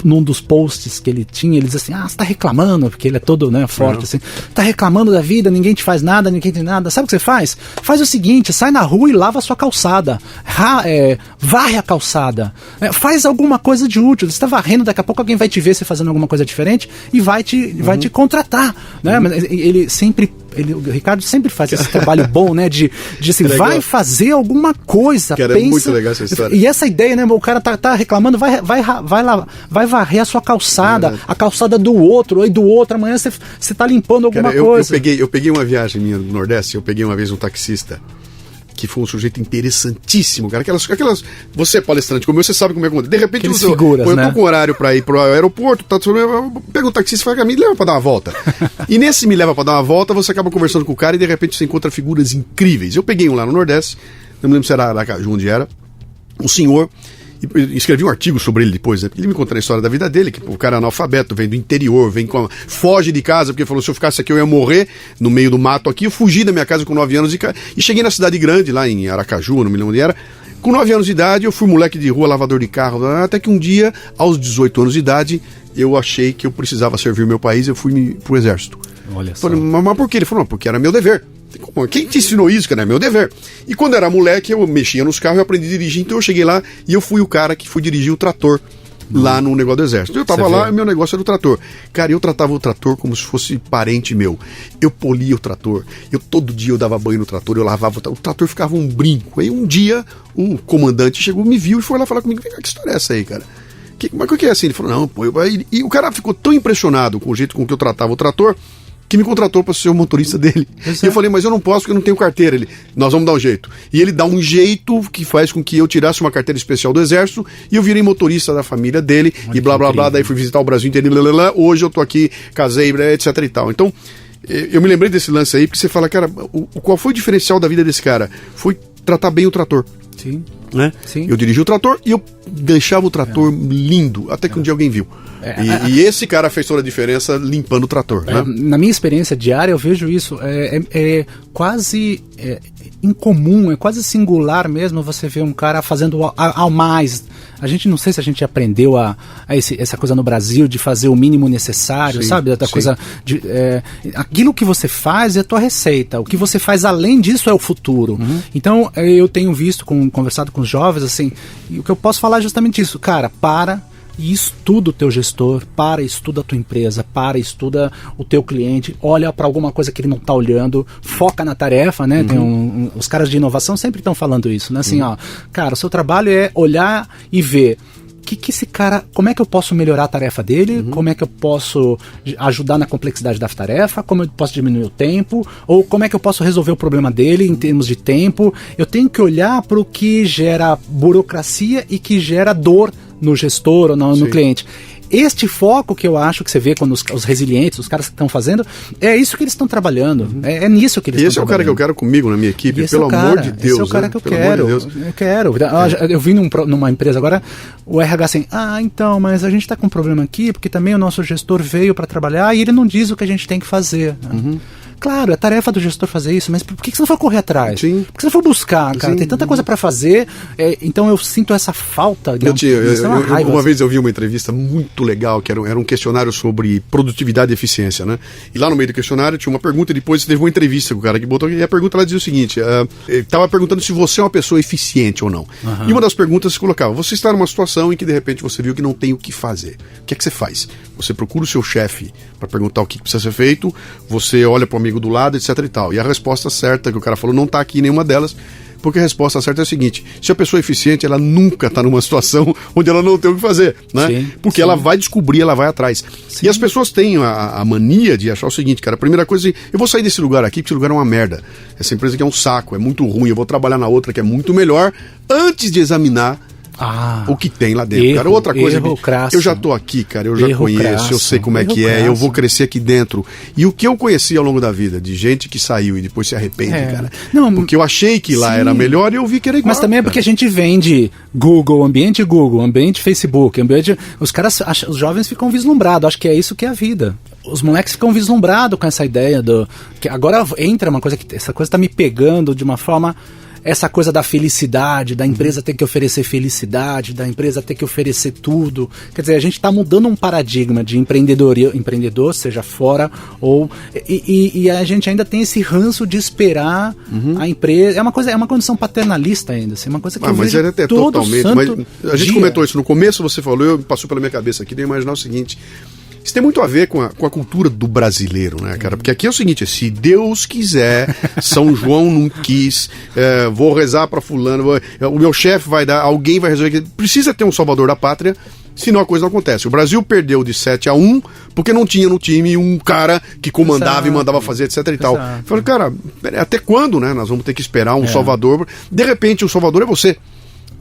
Num dos posts que ele tinha, ele diz assim, você tá reclamando, porque ele é todo, né, forte, assim, tá reclamando da vida, ninguém te faz nada, ninguém tem nada. Sabe o que você faz? Faz o seguinte, sai na rua e lava a sua calçada, varre a calçada, faz alguma coisa de útil. Você tá varrendo, daqui a pouco alguém vai te ver você fazendo alguma coisa diferente e vai te contratar, né? Mas o Ricardo sempre faz esse trabalho bom, né? De assim, vai fazer alguma coisa. Cara, pensa. É muito legal essa história. E essa ideia, né? O cara tá reclamando, vai varrer a sua calçada, a calçada do outro, aí do outro, amanhã você tá limpando alguma coisa. Eu peguei uma viagem minha no Nordeste, eu peguei uma vez um taxista, que foi um sujeito interessantíssimo, cara. Aquelas você é palestrante como eu, você sabe como é que acontece. De repente, eu tô com horário pra ir pro aeroporto, eu pego um taxista e fala, me leva pra dar uma volta. E nesse me leva pra dar uma volta, você acaba conversando com o cara e de repente você encontra figuras incríveis. Eu peguei um lá no Nordeste, não me lembro se era Aracaju, onde era, um senhor, e escrevi um artigo sobre ele depois, né? Ele me contou a história da vida dele, que o cara é analfabeto, vem do interior, foge de casa, porque falou, se eu ficasse aqui eu ia morrer no meio do mato aqui. Eu fugi da minha casa com 9 anos e cheguei na cidade grande, lá em Aracaju, não me lembro onde era. Com 9 anos de idade, eu fui moleque de rua, lavador de carro, até que um dia, aos 18 anos de idade, eu achei que eu precisava servir o meu país, eu fui pro exército. Olha só. Falei, mas por quê? Ele falou, não, porque era meu dever. Quem te ensinou isso, cara? É meu dever. E quando era moleque, eu mexia nos carros, eu aprendi a dirigir, então eu cheguei lá e eu fui o cara que foi dirigir o trator lá no negócio do exército. Eu tava lá e meu negócio era o trator. Cara, eu tratava o trator como se fosse parente meu. Eu polia o trator. Todo dia eu dava banho no trator, eu lavava o trator ficava um brinco. Aí um dia o comandante chegou, me viu e foi lá falar comigo, que história é essa aí, cara? Mas o que é assim? Ele falou, não, pô. E o cara ficou tão impressionado com o jeito com que eu tratava o trator, que me contratou para ser o motorista dele. E eu falei, mas eu não posso porque eu não tenho carteira. Ele, nós vamos dar um jeito. E ele dá um jeito que faz com que eu tirasse uma carteira especial do Exército e eu virei motorista da família dele. E blá, blá, blá. Daí fui visitar o Brasil inteiro. Hoje eu tô aqui, casei, etc e tal. Então, eu me lembrei desse lance aí, porque você fala, cara, qual foi o diferencial da vida desse cara? Foi tratar bem o trator. Sim. Né? Sim. Eu dirigi o trator e eu deixava o trator lindo, até que um dia alguém viu. E esse cara fez toda a diferença limpando o trator. Né? Na minha experiência diária eu vejo isso, é quase incomum, é quase singular mesmo você ver um cara fazendo ao mais. A gente, não sei se a gente aprendeu essa coisa no Brasil de fazer o mínimo necessário, sim, sabe? Da coisa de, aquilo que você faz é a tua receita, o que você faz além disso é o futuro. Então eu tenho conversado com os jovens, assim, e o que eu posso falar é justamente isso, cara, e estuda o teu gestor, estuda a tua empresa, estuda o teu cliente, olha para alguma coisa que ele não está olhando, foca na tarefa, né? Tem os caras de inovação sempre estão falando isso, né? Assim, ó, cara, o seu trabalho é olhar e ver que esse cara, como é que eu posso melhorar a tarefa dele, como é que eu posso ajudar na complexidade da tarefa, como eu posso diminuir o tempo, ou como é que eu posso resolver o problema dele em termos de tempo. Eu tenho que olhar para o que gera burocracia e que gera dor no gestor ou no cliente. Este foco que eu acho que você vê quando os resilientes, os caras que estão fazendo, é isso que eles estão trabalhando. É nisso que eles estão trabalhando. Esse é o cara que eu quero comigo na minha equipe, pelo amor de Deus. Esse é o cara que eu quero. Eu quero. Eu vi numa empresa agora, o RH assim, então, mas a gente está com um problema aqui, porque também o nosso gestor veio para trabalhar e ele não diz o que a gente tem que fazer. Claro, é tarefa do gestor fazer isso, mas por que você não foi correr atrás? Sim. Por que você não foi buscar, cara? Tem tanta coisa para fazer, então eu sinto essa falta. Uma vez eu vi uma entrevista muito legal, que era um questionário sobre produtividade e eficiência, né? E lá no meio do questionário tinha uma pergunta, e depois teve uma entrevista com o cara que botou, e a pergunta lá dizia o seguinte, ele estava perguntando se você é uma pessoa eficiente ou não. E uma das perguntas se colocava, você está numa situação em que de repente você viu que não tem o que fazer. O que é que você faz? Você procura o seu chefe para perguntar o que precisa ser feito, você olha para o amigo do lado, etc e tal. E a resposta certa que o cara falou não está aqui em nenhuma delas, porque a resposta certa é a seguinte: se a pessoa é eficiente, ela nunca está numa situação onde ela não tem o que fazer, né? Sim, porque ela vai descobrir, ela vai atrás. Sim. E as pessoas têm a mania de achar o seguinte, cara, a primeira coisa é, eu vou sair desse lugar aqui, porque esse lugar é uma merda. Essa empresa aqui é um saco, é muito ruim, eu vou trabalhar na outra que é muito melhor, antes de examinar o que tem lá dentro, cara. Outra coisa, eu já tô aqui, cara, eu já conheço, eu sei como é que é, eu vou crescer aqui dentro. E o que eu conheci ao longo da vida, de gente que saiu e depois se arrepende, cara. Não, porque eu achei que lá era melhor e eu vi que era igual. Mas também é porque a gente vende Google, ambiente Facebook, os jovens ficam vislumbrados, acho que é isso que é a vida. Os moleques ficam vislumbrados com essa ideia que agora entra uma coisa que essa coisa tá me pegando de uma forma. Essa coisa da felicidade, da empresa ter que oferecer felicidade, da empresa ter que oferecer tudo. Quer dizer, a gente está mudando um paradigma de empreendedor, seja fora ou... E a gente ainda tem esse ranço de esperar a empresa. É uma condição paternalista ainda. Assim, uma coisa que eu mas vejo até todo totalmente. Mas a gente comentou isso no começo, você falou, passou pela minha cabeça aqui, de imaginar o seguinte... Isso tem muito a ver com a cultura do brasileiro, né, cara? Porque aqui é o seguinte, se Deus quiser, São João não quis, vou rezar pra fulano, o meu chefe vai dar, alguém vai resolver. Precisa ter um salvador da pátria, senão a coisa não acontece. O Brasil perdeu de 7-1 porque não tinha no time um cara que comandava e mandava fazer, etc e tal. Eu falei, cara, até quando, né? Nós vamos ter que esperar um salvador. De repente, o salvador é você.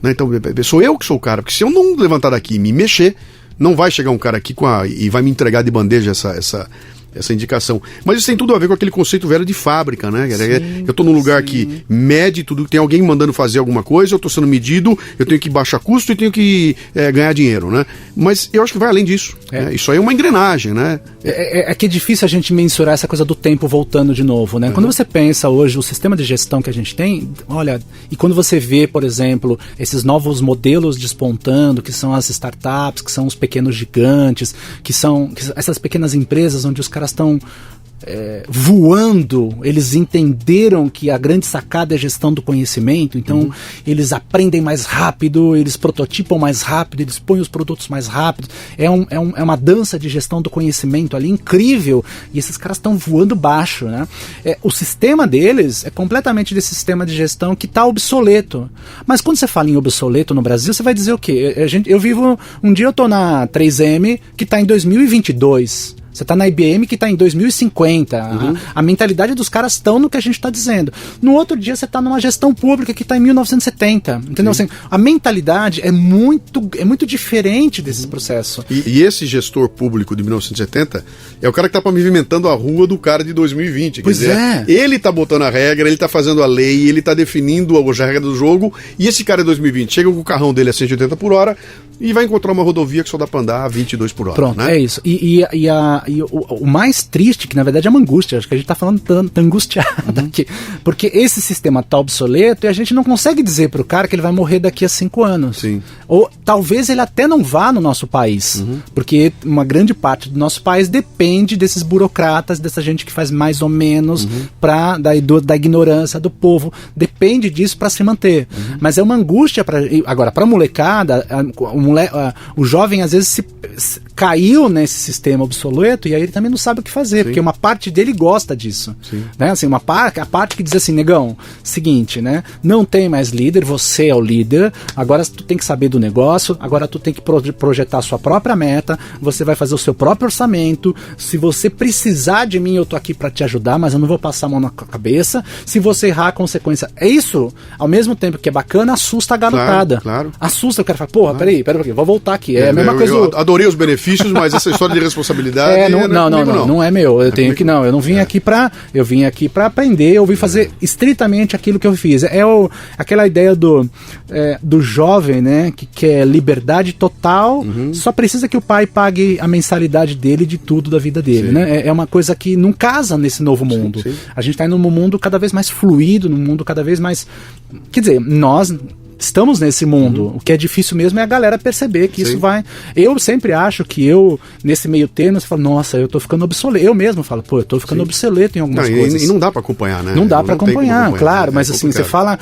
Né? Então, sou eu que sou o cara. Porque se eu não levantar daqui e me mexer, não vai chegar um cara aqui e vai me entregar de bandeja essa indicação. Mas isso tem tudo a ver com aquele conceito velho de fábrica, né? Sim, eu tô num lugar que mede tudo, tem alguém mandando fazer alguma coisa, eu tô sendo medido, eu tenho que baixar custo e tenho que ganhar dinheiro, né? Mas eu acho que vai além disso. Né? Isso aí é uma engrenagem, né? É que é difícil a gente mensurar essa coisa do tempo voltando de novo, né? Quando você pensa hoje, o sistema de gestão que a gente tem, olha, e quando você vê, por exemplo, esses novos modelos despontando, que são as startups, que são os pequenos gigantes, que são essas pequenas empresas onde os caras estão voando, eles entenderam que a grande sacada é a gestão do conhecimento, então eles aprendem mais rápido, eles prototipam mais rápido, eles põem os produtos mais rápido, é uma dança de gestão do conhecimento ali incrível, e esses caras estão voando baixo, né? O sistema deles é completamente desse sistema de gestão que está obsoleto, mas quando você fala em obsoleto no Brasil, você vai dizer o quê? Eu vivo, um dia eu estou na 3M que está em 2022, você está na IBM que está em 2050. A mentalidade dos caras estão no que a gente está dizendo. No outro dia você está numa gestão pública que está em 1970. Entendeu? Assim, a mentalidade é muito diferente desse processo. E esse gestor público de 1970 é o cara que está pavimentando a rua do cara de 2020. Pois quer dizer, ele está botando a regra, ele está fazendo a lei, ele está definindo as regras do jogo. E esse cara de 2020 chega com o carrão dele a 180 por hora e vai encontrar uma rodovia que só dá para andar a 22 por hora. Pronto, né? É isso. E o mais triste, que na verdade é uma angústia, acho que a gente está falando tanto angustiado aqui, porque esse sistema está obsoleto e a gente não consegue dizer para o cara que ele vai morrer daqui a 5 anos. Sim. Ou talvez ele até não vá no nosso país, porque uma grande parte do nosso país depende desses burocratas, dessa gente que faz mais ou menos da ignorância do povo, depende disso para se manter. Mas é uma angústia agora, para a molecada, o jovem às vezes caiu nesse sistema obsoleto e aí ele também não sabe o que fazer, porque uma parte dele gosta disso, né? Assim, a parte que diz assim, negão, seguinte, né? Não tem mais líder, você é o líder, agora tu tem que saber do negócio, agora tu tem que projetar a sua própria meta, você vai fazer o seu próprio orçamento, se você precisar de mim eu tô aqui para te ajudar, mas eu não vou passar a mão na cabeça, se você errar a consequência, é isso, ao mesmo tempo que é bacana, assusta a garotada, claro. Assusta, o cara fala, porra, peraí, vou voltar aqui, a mesma coisa. Eu adorei os benefícios, mas essa história de responsabilidade não é meu. Eu não vim aqui eu vim aqui para aprender, eu vim fazer estritamente aquilo que eu fiz. Aquela ideia do jovem, né, que quer liberdade total, só precisa que o pai pague a mensalidade dele de tudo da vida dele, né? É uma coisa que não casa nesse novo mundo. Sim. A gente está indo num mundo cada vez mais fluido, num mundo cada vez mais... Quer dizer, nós estamos nesse mundo. O que é difícil mesmo é a galera perceber que isso vai... Eu sempre acho que nesse meio termo, você fala, nossa, eu tô ficando obsoleto. Eu mesmo falo, eu tô ficando obsoleto em algumas coisas. E não dá pra acompanhar, né? Não dá pra acompanhar, claro, mas assim, você fala,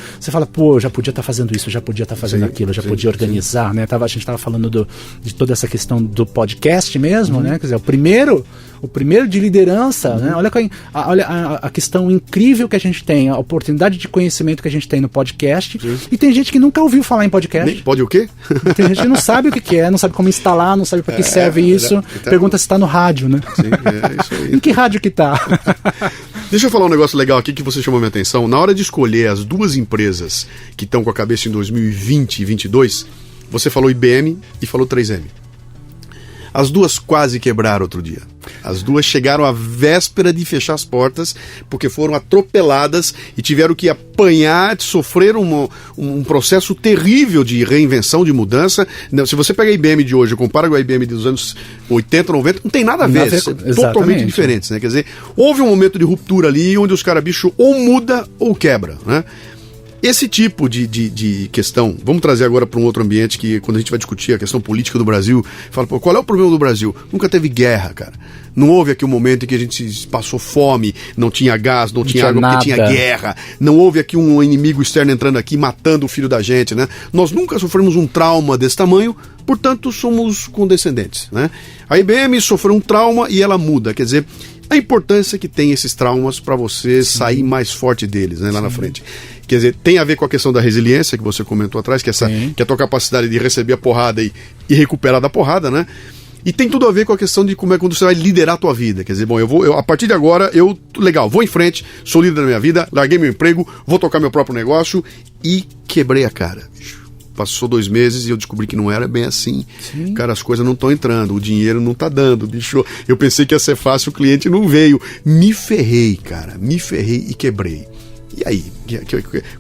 já podia estar fazendo isso, já podia estar fazendo aquilo, já podia organizar, né? A gente tava falando de toda essa questão do podcast mesmo, né? Quer dizer, o primeiro de liderança, né? Olha a questão incrível que a gente tem, a oportunidade de conhecimento que a gente tem no podcast. E tem gente que nunca ouviu falar em podcast. Pode o quê? Tem gente que não sabe o que é, não sabe como instalar, não sabe para que serve isso. Pergunta se está no rádio, né? Sim, isso aí. Em que rádio que tá? Deixa eu falar um negócio legal aqui que você chamou minha atenção. Na hora de escolher as duas empresas que estão com a cabeça em 2020 e 2022, Você falou IBM e falou 3M. As duas quase quebraram outro dia. As duas chegaram à véspera de fechar as portas, porque foram atropeladas e tiveram que apanhar, sofrer um processo terrível de reinvenção, de mudança. Se você pega a IBM de hoje e compara com a IBM dos anos 80, 90, não tem nada a ver. Totalmente diferentes, né? Quer dizer, houve um momento de ruptura ali, onde os caras, bicho, ou muda ou quebra, né? Esse tipo de questão, vamos trazer agora para um outro ambiente que, quando a gente vai discutir a questão política do Brasil, fala, pô, qual é o problema do Brasil? Nunca teve guerra, cara. Não houve aqui um momento em que a gente passou fome, não tinha gás, não tinha água, porque tinha guerra. Não houve aqui um inimigo externo entrando aqui, matando o filho da gente, né? Nós nunca sofremos um trauma desse tamanho, portanto somos condescendentes, né? A IBM sofreu um trauma e ela muda, quer dizer, a importância que tem esses traumas para você sair mais forte deles, né, lá na frente. Quer dizer, tem a ver com a questão da resiliência que você comentou atrás, que é a tua capacidade de receber a porrada e recuperar da porrada, né? E tem tudo a ver com a questão de como é quando você vai liderar a tua vida. Quer dizer, bom, a partir de agora, legal, vou em frente, sou líder da minha vida, larguei meu emprego, vou tocar meu próprio negócio e quebrei a cara, bicho. Passou 2 meses e eu descobri que não era bem assim. Sim. Cara, as coisas não estão entrando, o dinheiro não está dando, bicho. Eu pensei que ia ser fácil, o cliente não veio. Me ferrei, cara, e quebrei. E aí?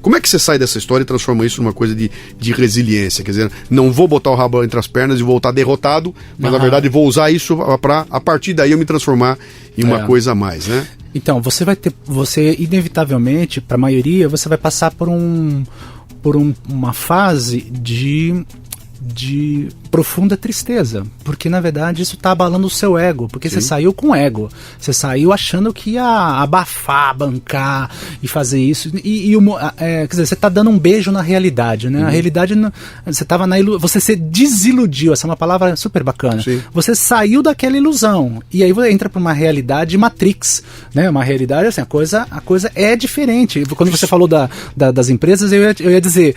Como é que você sai dessa história e transforma isso numa coisa de resiliência? Quer dizer, não vou botar o rabo entre as pernas e voltar derrotado, mas na verdade vou usar isso para, a partir daí, eu me transformar em uma coisa a mais, né? Então, você inevitavelmente, para a maioria, você vai passar por uma fase de profunda tristeza, porque na verdade isso está abalando o seu ego, porque você saiu com ego, você saiu achando que ia abafar, bancar e fazer isso, quer dizer, você está dando um beijo na realidade, né? A realidade, você se desiludiu, essa é uma palavra super bacana. Sim. Você saiu daquela ilusão e aí você entra para uma realidade Matrix, né? Uma realidade assim, a coisa é diferente. Quando você falou das empresas, eu ia dizer,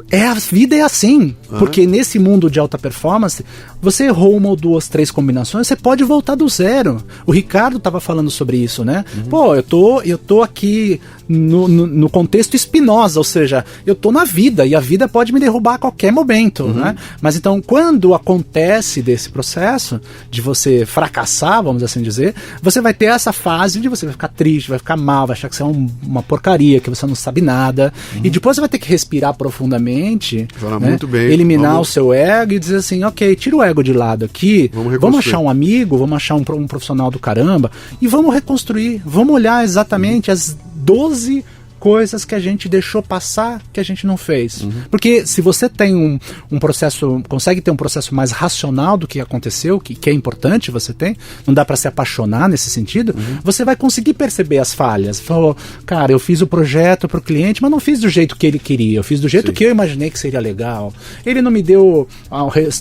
a vida é assim, porque nesse mundo de alta performance, você errou 1 ou 2, 3 combinações, você pode voltar do zero. O Ricardo estava falando sobre isso, né? Pô, eu tô aqui no contexto Spinoza, ou seja, eu tô na vida e a vida pode me derrubar a qualquer momento, né? Mas então, quando acontece desse processo de você fracassar, vamos assim dizer, você vai ter essa fase de você vai ficar triste, vai ficar mal, vai achar que você é uma porcaria, que você não sabe nada, e depois você vai ter que respirar profundamente, né? Muito bem. Eliminar o seu ego e dizer assim, ok, tira o ego de lado aqui, vamos achar um amigo, vamos achar um profissional do caramba e vamos reconstruir, vamos olhar exatamente as 12 coisas que a gente deixou passar, que a gente não fez. Porque se você tem um processo, consegue ter um processo mais racional do que aconteceu, que é importante você ter, não dá para se apaixonar nesse sentido, você vai conseguir perceber as falhas. Falou, cara, eu fiz o projeto para o cliente, mas não fiz do jeito que ele queria, eu fiz do jeito que eu imaginei que seria legal. Ele não me deu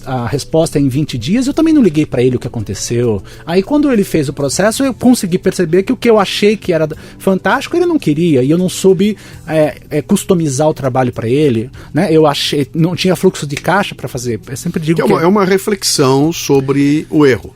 a resposta em 20 dias, eu também não liguei para ele o que aconteceu. Aí quando ele fez o processo, eu consegui perceber que o que eu achei que era fantástico, ele não queria, e eu não soube customizar o trabalho para ele, né? Eu achei, não tinha fluxo de caixa para fazer. Eu sempre digo que é uma reflexão sobre o erro.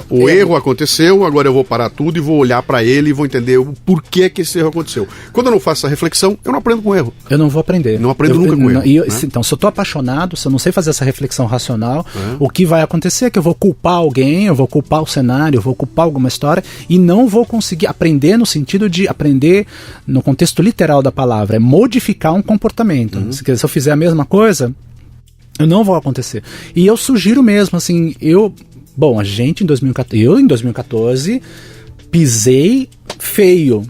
O erro aconteceu, agora eu vou parar tudo e vou olhar para ele e vou entender o porquê que esse erro aconteceu. Quando eu não faço essa reflexão, eu não aprendo com o erro. Eu não vou aprender. Não aprendo nunca com o erro. Né? Então, se eu estou apaixonado, se eu não sei fazer essa reflexão racional, o que vai acontecer é que eu vou culpar alguém, eu vou culpar o cenário, eu vou culpar alguma história e não vou conseguir aprender no sentido de aprender no contexto literal da palavra, é modificar um comportamento. Se eu fizer a mesma coisa, eu não vou acontecer. E eu sugiro mesmo, assim, Bom, a gente em 2014 pisei feio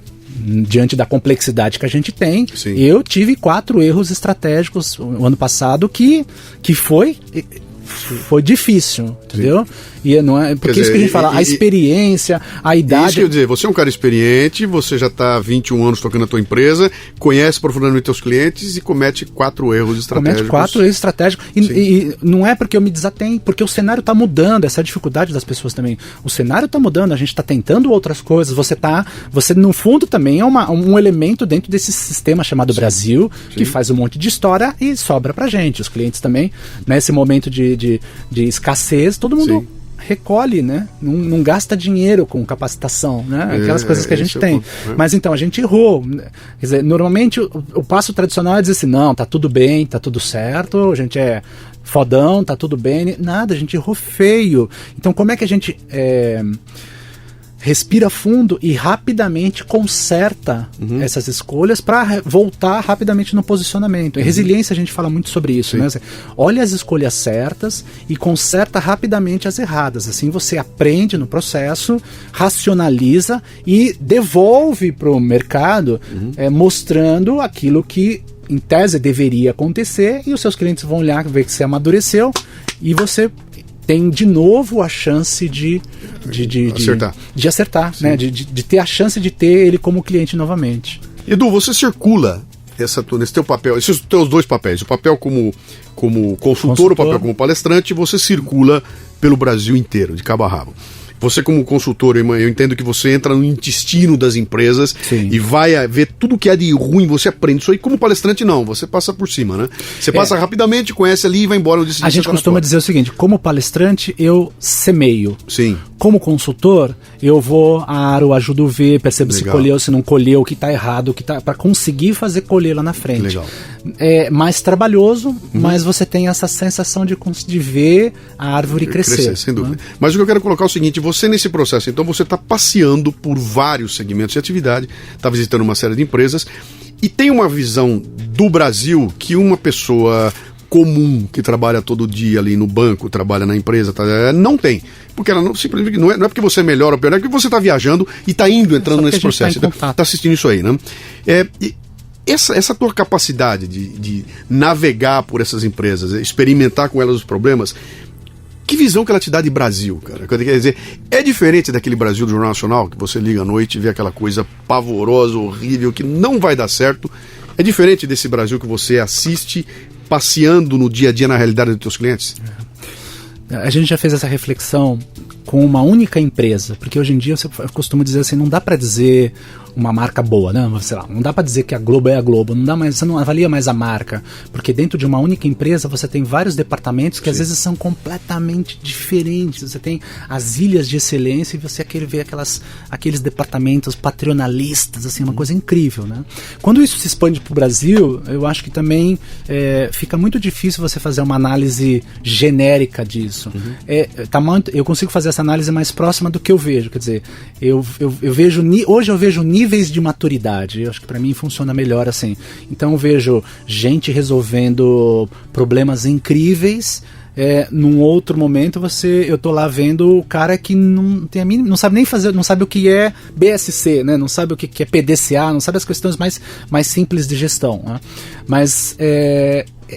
diante da complexidade que a gente tem. Sim. Eu tive 4 erros estratégicos no ano passado que foi difícil, entendeu? E não é, porque isso que a gente fala, a experiência, a idade... Isso quer dizer, você é um cara experiente, você já está há 21 anos tocando a tua empresa, conhece profundamente os teus clientes e comete 4 erros estratégicos. Comete 4 erros estratégicos. E não é porque eu me desatenho, porque o cenário está mudando, essa é a dificuldade das pessoas também. O cenário está mudando, a gente está tentando outras coisas, você no fundo também é um elemento dentro desse sistema chamado Brasil, que faz um monte de história e sobra pra gente. Os clientes também, nesse momento de escassez, todo mundo... recolhe, né? Não gasta dinheiro com capacitação, né? Aquelas coisas que a gente tem. Mas então, a gente errou. Quer dizer, normalmente o passo tradicional é dizer assim, não, tá tudo bem, tá tudo certo, a gente fodão, tá tudo bem. Nada, a gente errou feio. Então como é que a gente respira fundo e rapidamente conserta essas escolhas para voltar rapidamente no posicionamento. Em resiliência a gente fala muito sobre isso, né? Olha as escolhas certas e conserta rapidamente as erradas. Assim você aprende no processo, racionaliza e devolve para o mercado mostrando aquilo que em tese deveria acontecer, e os seus clientes vão olhar, ver que você amadureceu e você tem de novo a chance de acertar, né? De ter a chance de ter ele como cliente novamente. Edu, você circula nesse teu papel, esses teus dois papéis, o papel como consultor, o papel como palestrante, você circula pelo Brasil inteiro, de cabo a rabo. Você como consultor, eu entendo que você entra no intestino das empresas e vai ver tudo que há de ruim, você aprende isso aí. Como palestrante não, você passa por cima, né? Você passa rapidamente, conhece ali e vai embora. A gente costuma dizer o seguinte, como palestrante eu semeio. Sim. Como consultor, eu vou aro, ajudo a ver, percebo se colheu, se não colheu, o que está errado, o que tá, para conseguir fazer colher lá na frente. Legal. É mais trabalhoso, mas você tem essa sensação de ver a árvore crescer. Sem dúvida. Mas o que eu quero colocar é o seguinte, você nesse processo, então você está passeando por vários segmentos de atividade, está visitando uma série de empresas e tem uma visão do Brasil que uma pessoa comum que trabalha todo dia ali no banco, trabalha na empresa, não tem. Porque ela não, simplesmente não é porque você é melhor ou pior, é porque você está viajando e está entrando nesse processo. Está assistindo isso aí, né? Essa tua capacidade de navegar por essas empresas, experimentar com elas os problemas, que visão que ela te dá de Brasil, cara? Quer dizer, é diferente daquele Brasil do Jornal Nacional, que você liga à noite e vê aquela coisa pavorosa, horrível, que não vai dar certo. É diferente desse Brasil que você assiste passeando no dia a dia na realidade dos teus clientes? A gente já fez essa reflexão com uma única empresa, porque hoje em dia eu costumo dizer assim, não dá para dizer uma marca boa, né? Sei lá, não dá para dizer que a Globo é a Globo, você não avalia mais a marca, porque dentro de uma única empresa você tem vários departamentos que às vezes são completamente diferentes. Você tem as ilhas de excelência e você vê aqueles departamentos patronalistas, assim, uma coisa incrível, né? Quando isso se expande para o Brasil, eu acho que também fica muito difícil você fazer uma análise genérica disso. Eu consigo fazer essa análise mais próxima do que eu vejo, quer dizer, hoje eu vejo níveis de maturidade. Eu acho que para mim funciona melhor assim. Então eu vejo gente resolvendo problemas incríveis. Num outro momento eu tô lá vendo o cara que não sabe nem fazer, não sabe o que é BSC, né? Não sabe o que é PDCA, não sabe as questões mais simples de gestão, né? Mas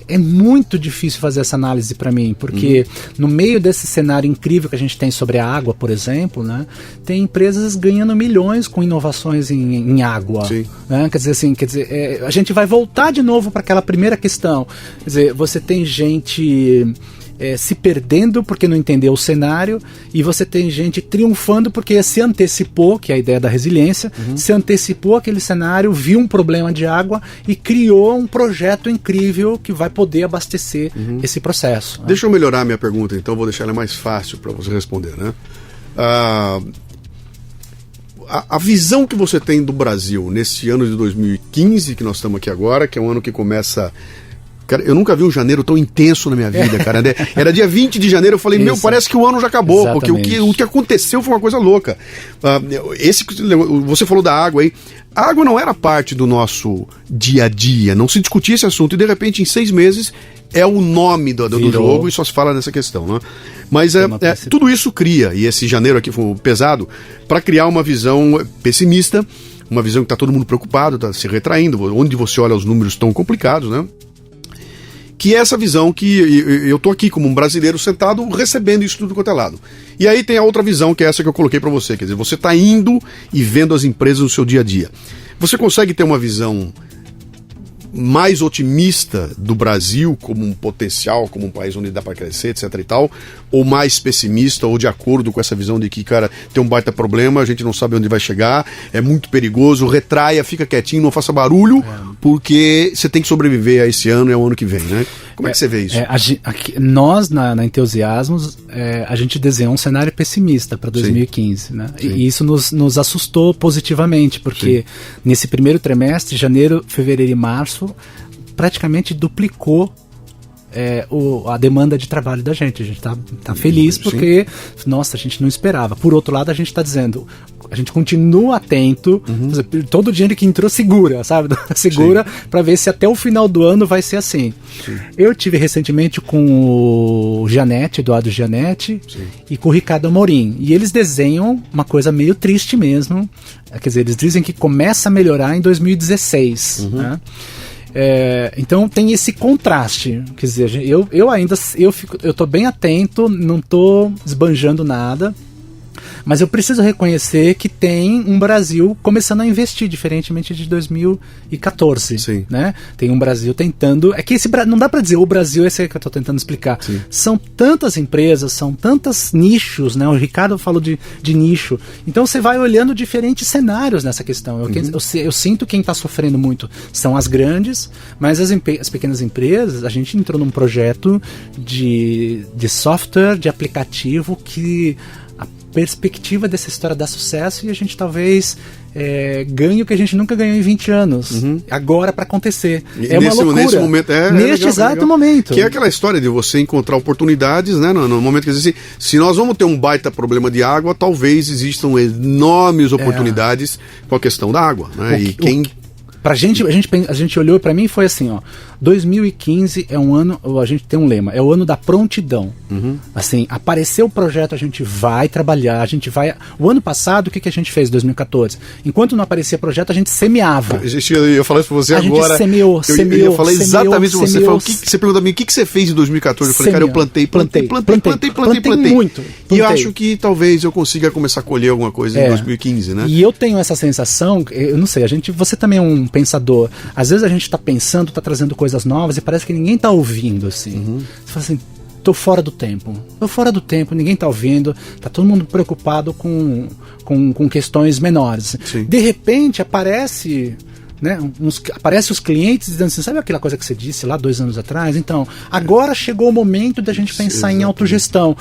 é muito difícil fazer essa análise para mim, porque no meio desse cenário incrível que a gente tem sobre a água, por exemplo, né, tem empresas ganhando milhões com inovações em água. Né? Quer dizer, a gente vai voltar de novo para aquela primeira questão. Quer dizer, você tem gente se perdendo porque não entendeu o cenário, e você tem gente triunfando porque se antecipou, que é a ideia da resiliência, se antecipou aquele cenário, viu um problema de água e criou um projeto incrível que vai poder abastecer esse processo. Deixa eu melhorar a minha pergunta, então vou deixar ela mais fácil para você responder, né? A visão que você tem do Brasil nesse ano de 2015, que nós estamos aqui agora, que é um ano que começa... Cara, eu nunca vi um janeiro tão intenso na minha vida, cara. Era dia 20 de janeiro, eu falei, parece que o ano já acabou. Exatamente. Porque o que aconteceu foi uma coisa louca. Você falou da água aí. A água não era parte do nosso dia a dia, não se discutia esse assunto, e de repente em 6 meses é o nome do jogo e só se fala nessa questão, né? Mas tudo isso cria, e esse janeiro aqui foi pesado, para criar uma visão pessimista, uma visão que está todo mundo preocupado, está se retraindo, onde você olha os números estão complicados, né? Que é essa visão que eu tô aqui como um brasileiro sentado recebendo isso tudo quanto é lado. E aí tem a outra visão, que é essa que eu coloquei para você, quer dizer, você está indo e vendo as empresas no seu dia a dia. Você consegue ter uma visão mais otimista do Brasil como um potencial, como um país onde dá para crescer, etc e tal, ou mais pessimista, ou de acordo com essa visão de que, cara, tem um baita problema, a gente não sabe onde vai chegar, é muito perigoso, retraia, fica quietinho, não faça barulho, porque você tem que sobreviver a esse ano e ao ano que vem, né? Como é que você vê isso? Nós, na Entusiasmos, a gente desenhou um cenário pessimista para 2015, né? E isso nos assustou positivamente, porque nesse primeiro trimestre, janeiro, fevereiro e março, praticamente duplicou a demanda de trabalho da gente. A gente tá feliz porque, nossa, a gente não esperava. Por outro lado, a gente está dizendo, a gente continua atento, todo o dinheiro que entrou segura, sabe? Segura para ver se até o final do ano vai ser assim. Sim. Eu tive recentemente com o Gianetti, Eduardo Gianetti, e com o Ricardo Amorim. E eles desenham uma coisa meio triste mesmo. Quer dizer, eles dizem que começa a melhorar em 2016, né? Então tem esse contraste, quer dizer, eu tô bem atento, não tô esbanjando nada, mas eu preciso reconhecer que tem um Brasil começando a investir, diferentemente de 2014. Sim. Né? Tem um Brasil tentando... É que não dá para dizer o Brasil, esse é que eu estou tentando explicar. Sim. São tantas empresas, são tantos nichos, né? O Ricardo falou de nicho. Então você vai olhando diferentes cenários nessa questão. Eu sinto quem está sofrendo muito são as grandes, mas as pequenas empresas, a gente entrou num projeto de software, de aplicativo que... perspectiva dessa história dá sucesso e a gente talvez ganhe o que a gente nunca ganhou em 20 anos agora para acontecer. Uma loucura. Nesse momento, neste exato momento. Que é aquela história de você encontrar oportunidades, né? No momento que existe. Se nós vamos ter um baita problema de água, talvez existam enormes oportunidades com a questão da água, né? Pra gente, a gente olhou para mim e foi assim, ó, 2015 é um ano, a gente tem um lema, é o ano da prontidão. Assim, apareceu o projeto, a gente vai trabalhar, a gente vai... O ano passado, o que a gente fez em 2014? Enquanto não aparecia projeto, a gente semeava. Eu ia falar isso pra você agora. A gente semeou. Eu ia falar exatamente isso. Você falou, você perguntou a mim, o que você fez em 2014? Eu falei, cara, eu plantei muito. E eu acho que talvez eu consiga começar a colher alguma coisa em 2015, né? E eu tenho essa sensação, eu não sei, você também é um pensador. Às vezes a gente tá pensando, tá trazendo coisas novas e parece que ninguém tá ouvindo, assim. Você fala assim, tô fora do tempo, ninguém tá ouvindo, tá todo mundo preocupado com questões menores. Sim. De repente aparece... Né, aparece os clientes dizendo assim, sabe aquela coisa que você disse lá 2 anos atrás? Então, agora chegou o momento da gente pensar em autogestão.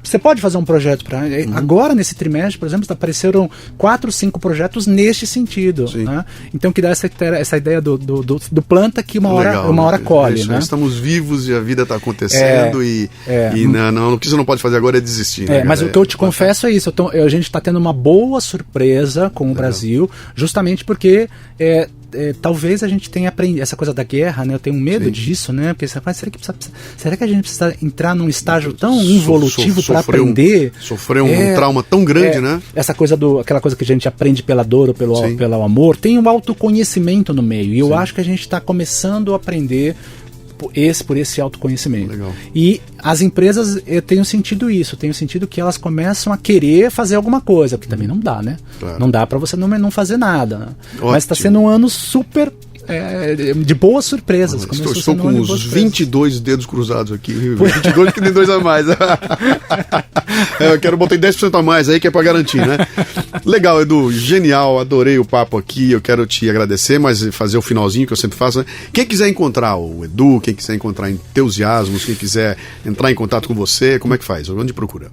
Você pode fazer um projeto para... Agora, nesse trimestre, por exemplo, apareceram 4, 5 projetos neste sentido. Né? Então, que dá essa ideia do planta que uma hora colhe. Né? Estamos vivos e a vida está acontecendo o que você não pode fazer agora é desistir. Né, mas o que eu te confesso é isso. A gente está tendo uma boa surpresa com o Brasil, justamente porque... talvez a gente tenha aprendido essa coisa da guerra, né? Eu tenho medo disso, né? Porque será que a gente precisa entrar num estágio tão involutivo para aprender? Sofrer um trauma tão grande, né? Essa coisa aquela coisa que a gente aprende pela dor ou pelo amor, tem um autoconhecimento no meio. E eu acho que a gente está começando a aprender por esse autoconhecimento. Legal. E as empresas, eu tenho sentido que elas começam a querer fazer alguma coisa, porque também não dá, né? Claro. Não dá para você não fazer nada. Né? Mas está sendo um ano super de boas surpresas. Estou com os 22 dedos cruzados aqui. 22 que tem 2 a mais. Eu quero botar 10% a mais aí, que é para garantir, né? Legal, Edu, genial, adorei o papo aqui, eu quero te agradecer, mas fazer o finalzinho que eu sempre faço, né? Quem quiser encontrar o Edu, quem quiser encontrar Enteusiasmos, quem quiser entrar em contato com você, como é que faz? Onde procura?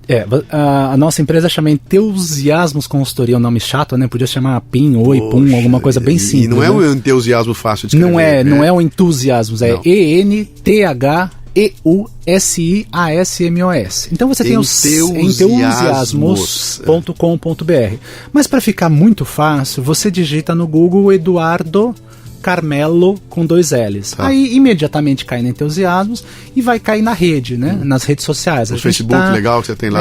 A nossa empresa chama Enteusiasmos Consultoria, um nome chato, né? Podia chamar PIN, Oi, Pum, alguma coisa bem simples. E não é um entusiasmo fácil de escrever. Não é um entusiasmos, é ENTHEUSIASMOS. Então você tem os enteusiasmos.com.br. Mas para ficar muito fácil, você digita no Google Eduardo Carmelo com 2 L's. Tá. Aí imediatamente cai na Enteusiasmos e vai cair na rede, né? Nas redes sociais. No Facebook, legal que você tem lá.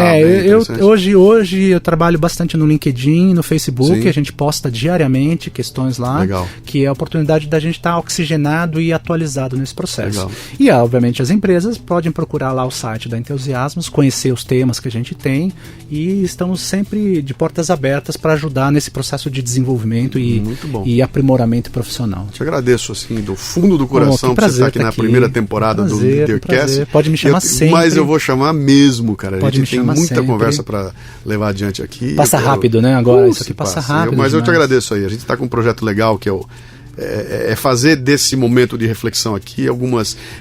Hoje eu trabalho bastante no LinkedIn, no Facebook. Sim. A gente posta diariamente questões lá. Legal. Que é a oportunidade da gente estar oxigenado e atualizado nesse processo. Legal. E obviamente as empresas podem procurar lá o site da Enteusiasmos, conhecer os temas que a gente tem e estamos sempre de portas abertas para ajudar nesse processo de desenvolvimento e aprimoramento profissional. Te agradeço, assim, do fundo do coração por você estar aqui na primeira temporada do Leadercast. Pode me chamar sempre. Mas eu vou chamar mesmo, cara. Pode a gente tem muita sempre. Conversa para levar adiante aqui. Passa rápido, né? Agora isso aqui passa rápido. Mas eu te agradeço aí. A gente está com um projeto legal que é o fazer desse momento de reflexão aqui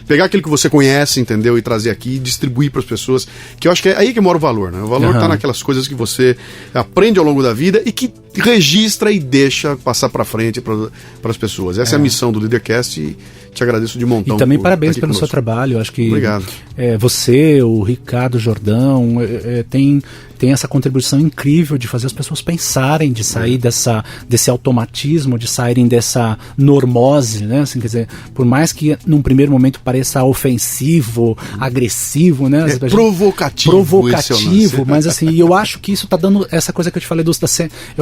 pegar aquilo que você conhece, entendeu, e trazer aqui e distribuir para as pessoas, que eu acho que é aí que mora o valor, né? O valor está naquelas coisas que você aprende ao longo da vida e que registra e deixa passar para frente para as pessoas. Essa é a missão do Leadercast e te agradeço de montão. E também parabéns pelo seu trabalho. Eu acho que obrigado. Você, o Ricardo Jordão, tem essa contribuição incrível de fazer as pessoas pensarem, de sair desse automatismo, de saírem dessa normose, né? Assim, quer dizer, por mais que num primeiro momento pareça ofensivo, agressivo, né? Provocativo, mas assim, eu acho que isso está dando, essa coisa que eu te falei eu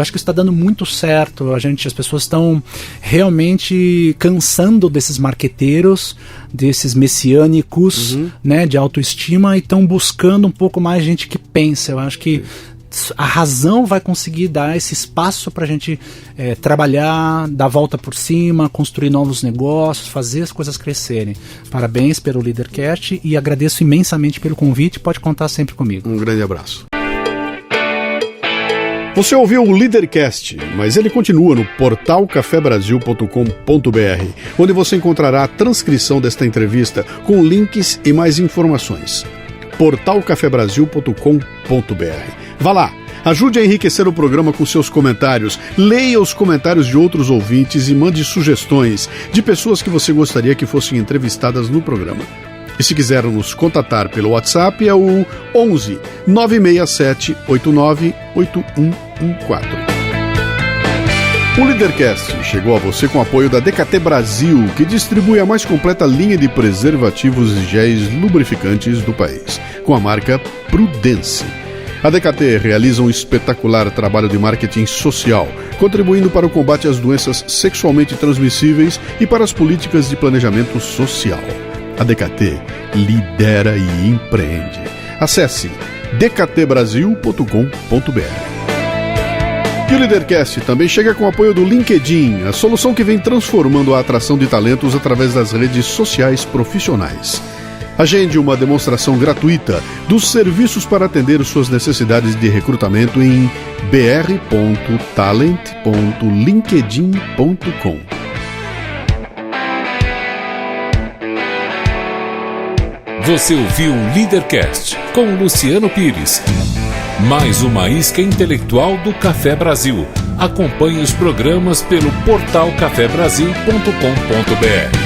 acho que isso está dando muito certo. As pessoas estão realmente cansando desses marqueteiros, desses messiânicos, né, de autoestima, e estão buscando um pouco mais gente que pensa. Eu acho que a razão vai conseguir dar esse espaço para a gente trabalhar, dar a volta por cima, construir novos negócios, fazer as coisas crescerem. Parabéns pelo Leadercast e agradeço imensamente pelo convite. Pode contar sempre comigo. Um grande abraço. Você ouviu o Leadercast, mas ele continua no portal cafebrasil.com.br, onde você encontrará a transcrição desta entrevista com links e mais informações. portalcafebrasil.com.br. Vá lá, ajude a enriquecer o programa com seus comentários, leia os comentários de outros ouvintes e mande sugestões de pessoas que você gostaria que fossem entrevistadas no programa. E se quiser nos contatar pelo WhatsApp é o 11 967 89 8114. O Leadercast chegou a você com o apoio da DKT Brasil, que distribui a mais completa linha de preservativos e géis lubrificantes do país, com a marca Prudence. A DKT realiza um espetacular trabalho de marketing social, contribuindo para o combate às doenças sexualmente transmissíveis e para as políticas de planejamento social. A DKT lidera e empreende. Acesse dktbrasil.com.br. E o Leadercast também chega com o apoio do LinkedIn, a solução que vem transformando a atração de talentos através das redes sociais profissionais. Agende uma demonstração gratuita dos serviços para atender suas necessidades de recrutamento em br.talent.linkedin.com. Você ouviu o Leadercast com Luciano Pires. Mais uma isca intelectual do Café Brasil. Acompanhe os programas pelo portal cafebrasil.com.br.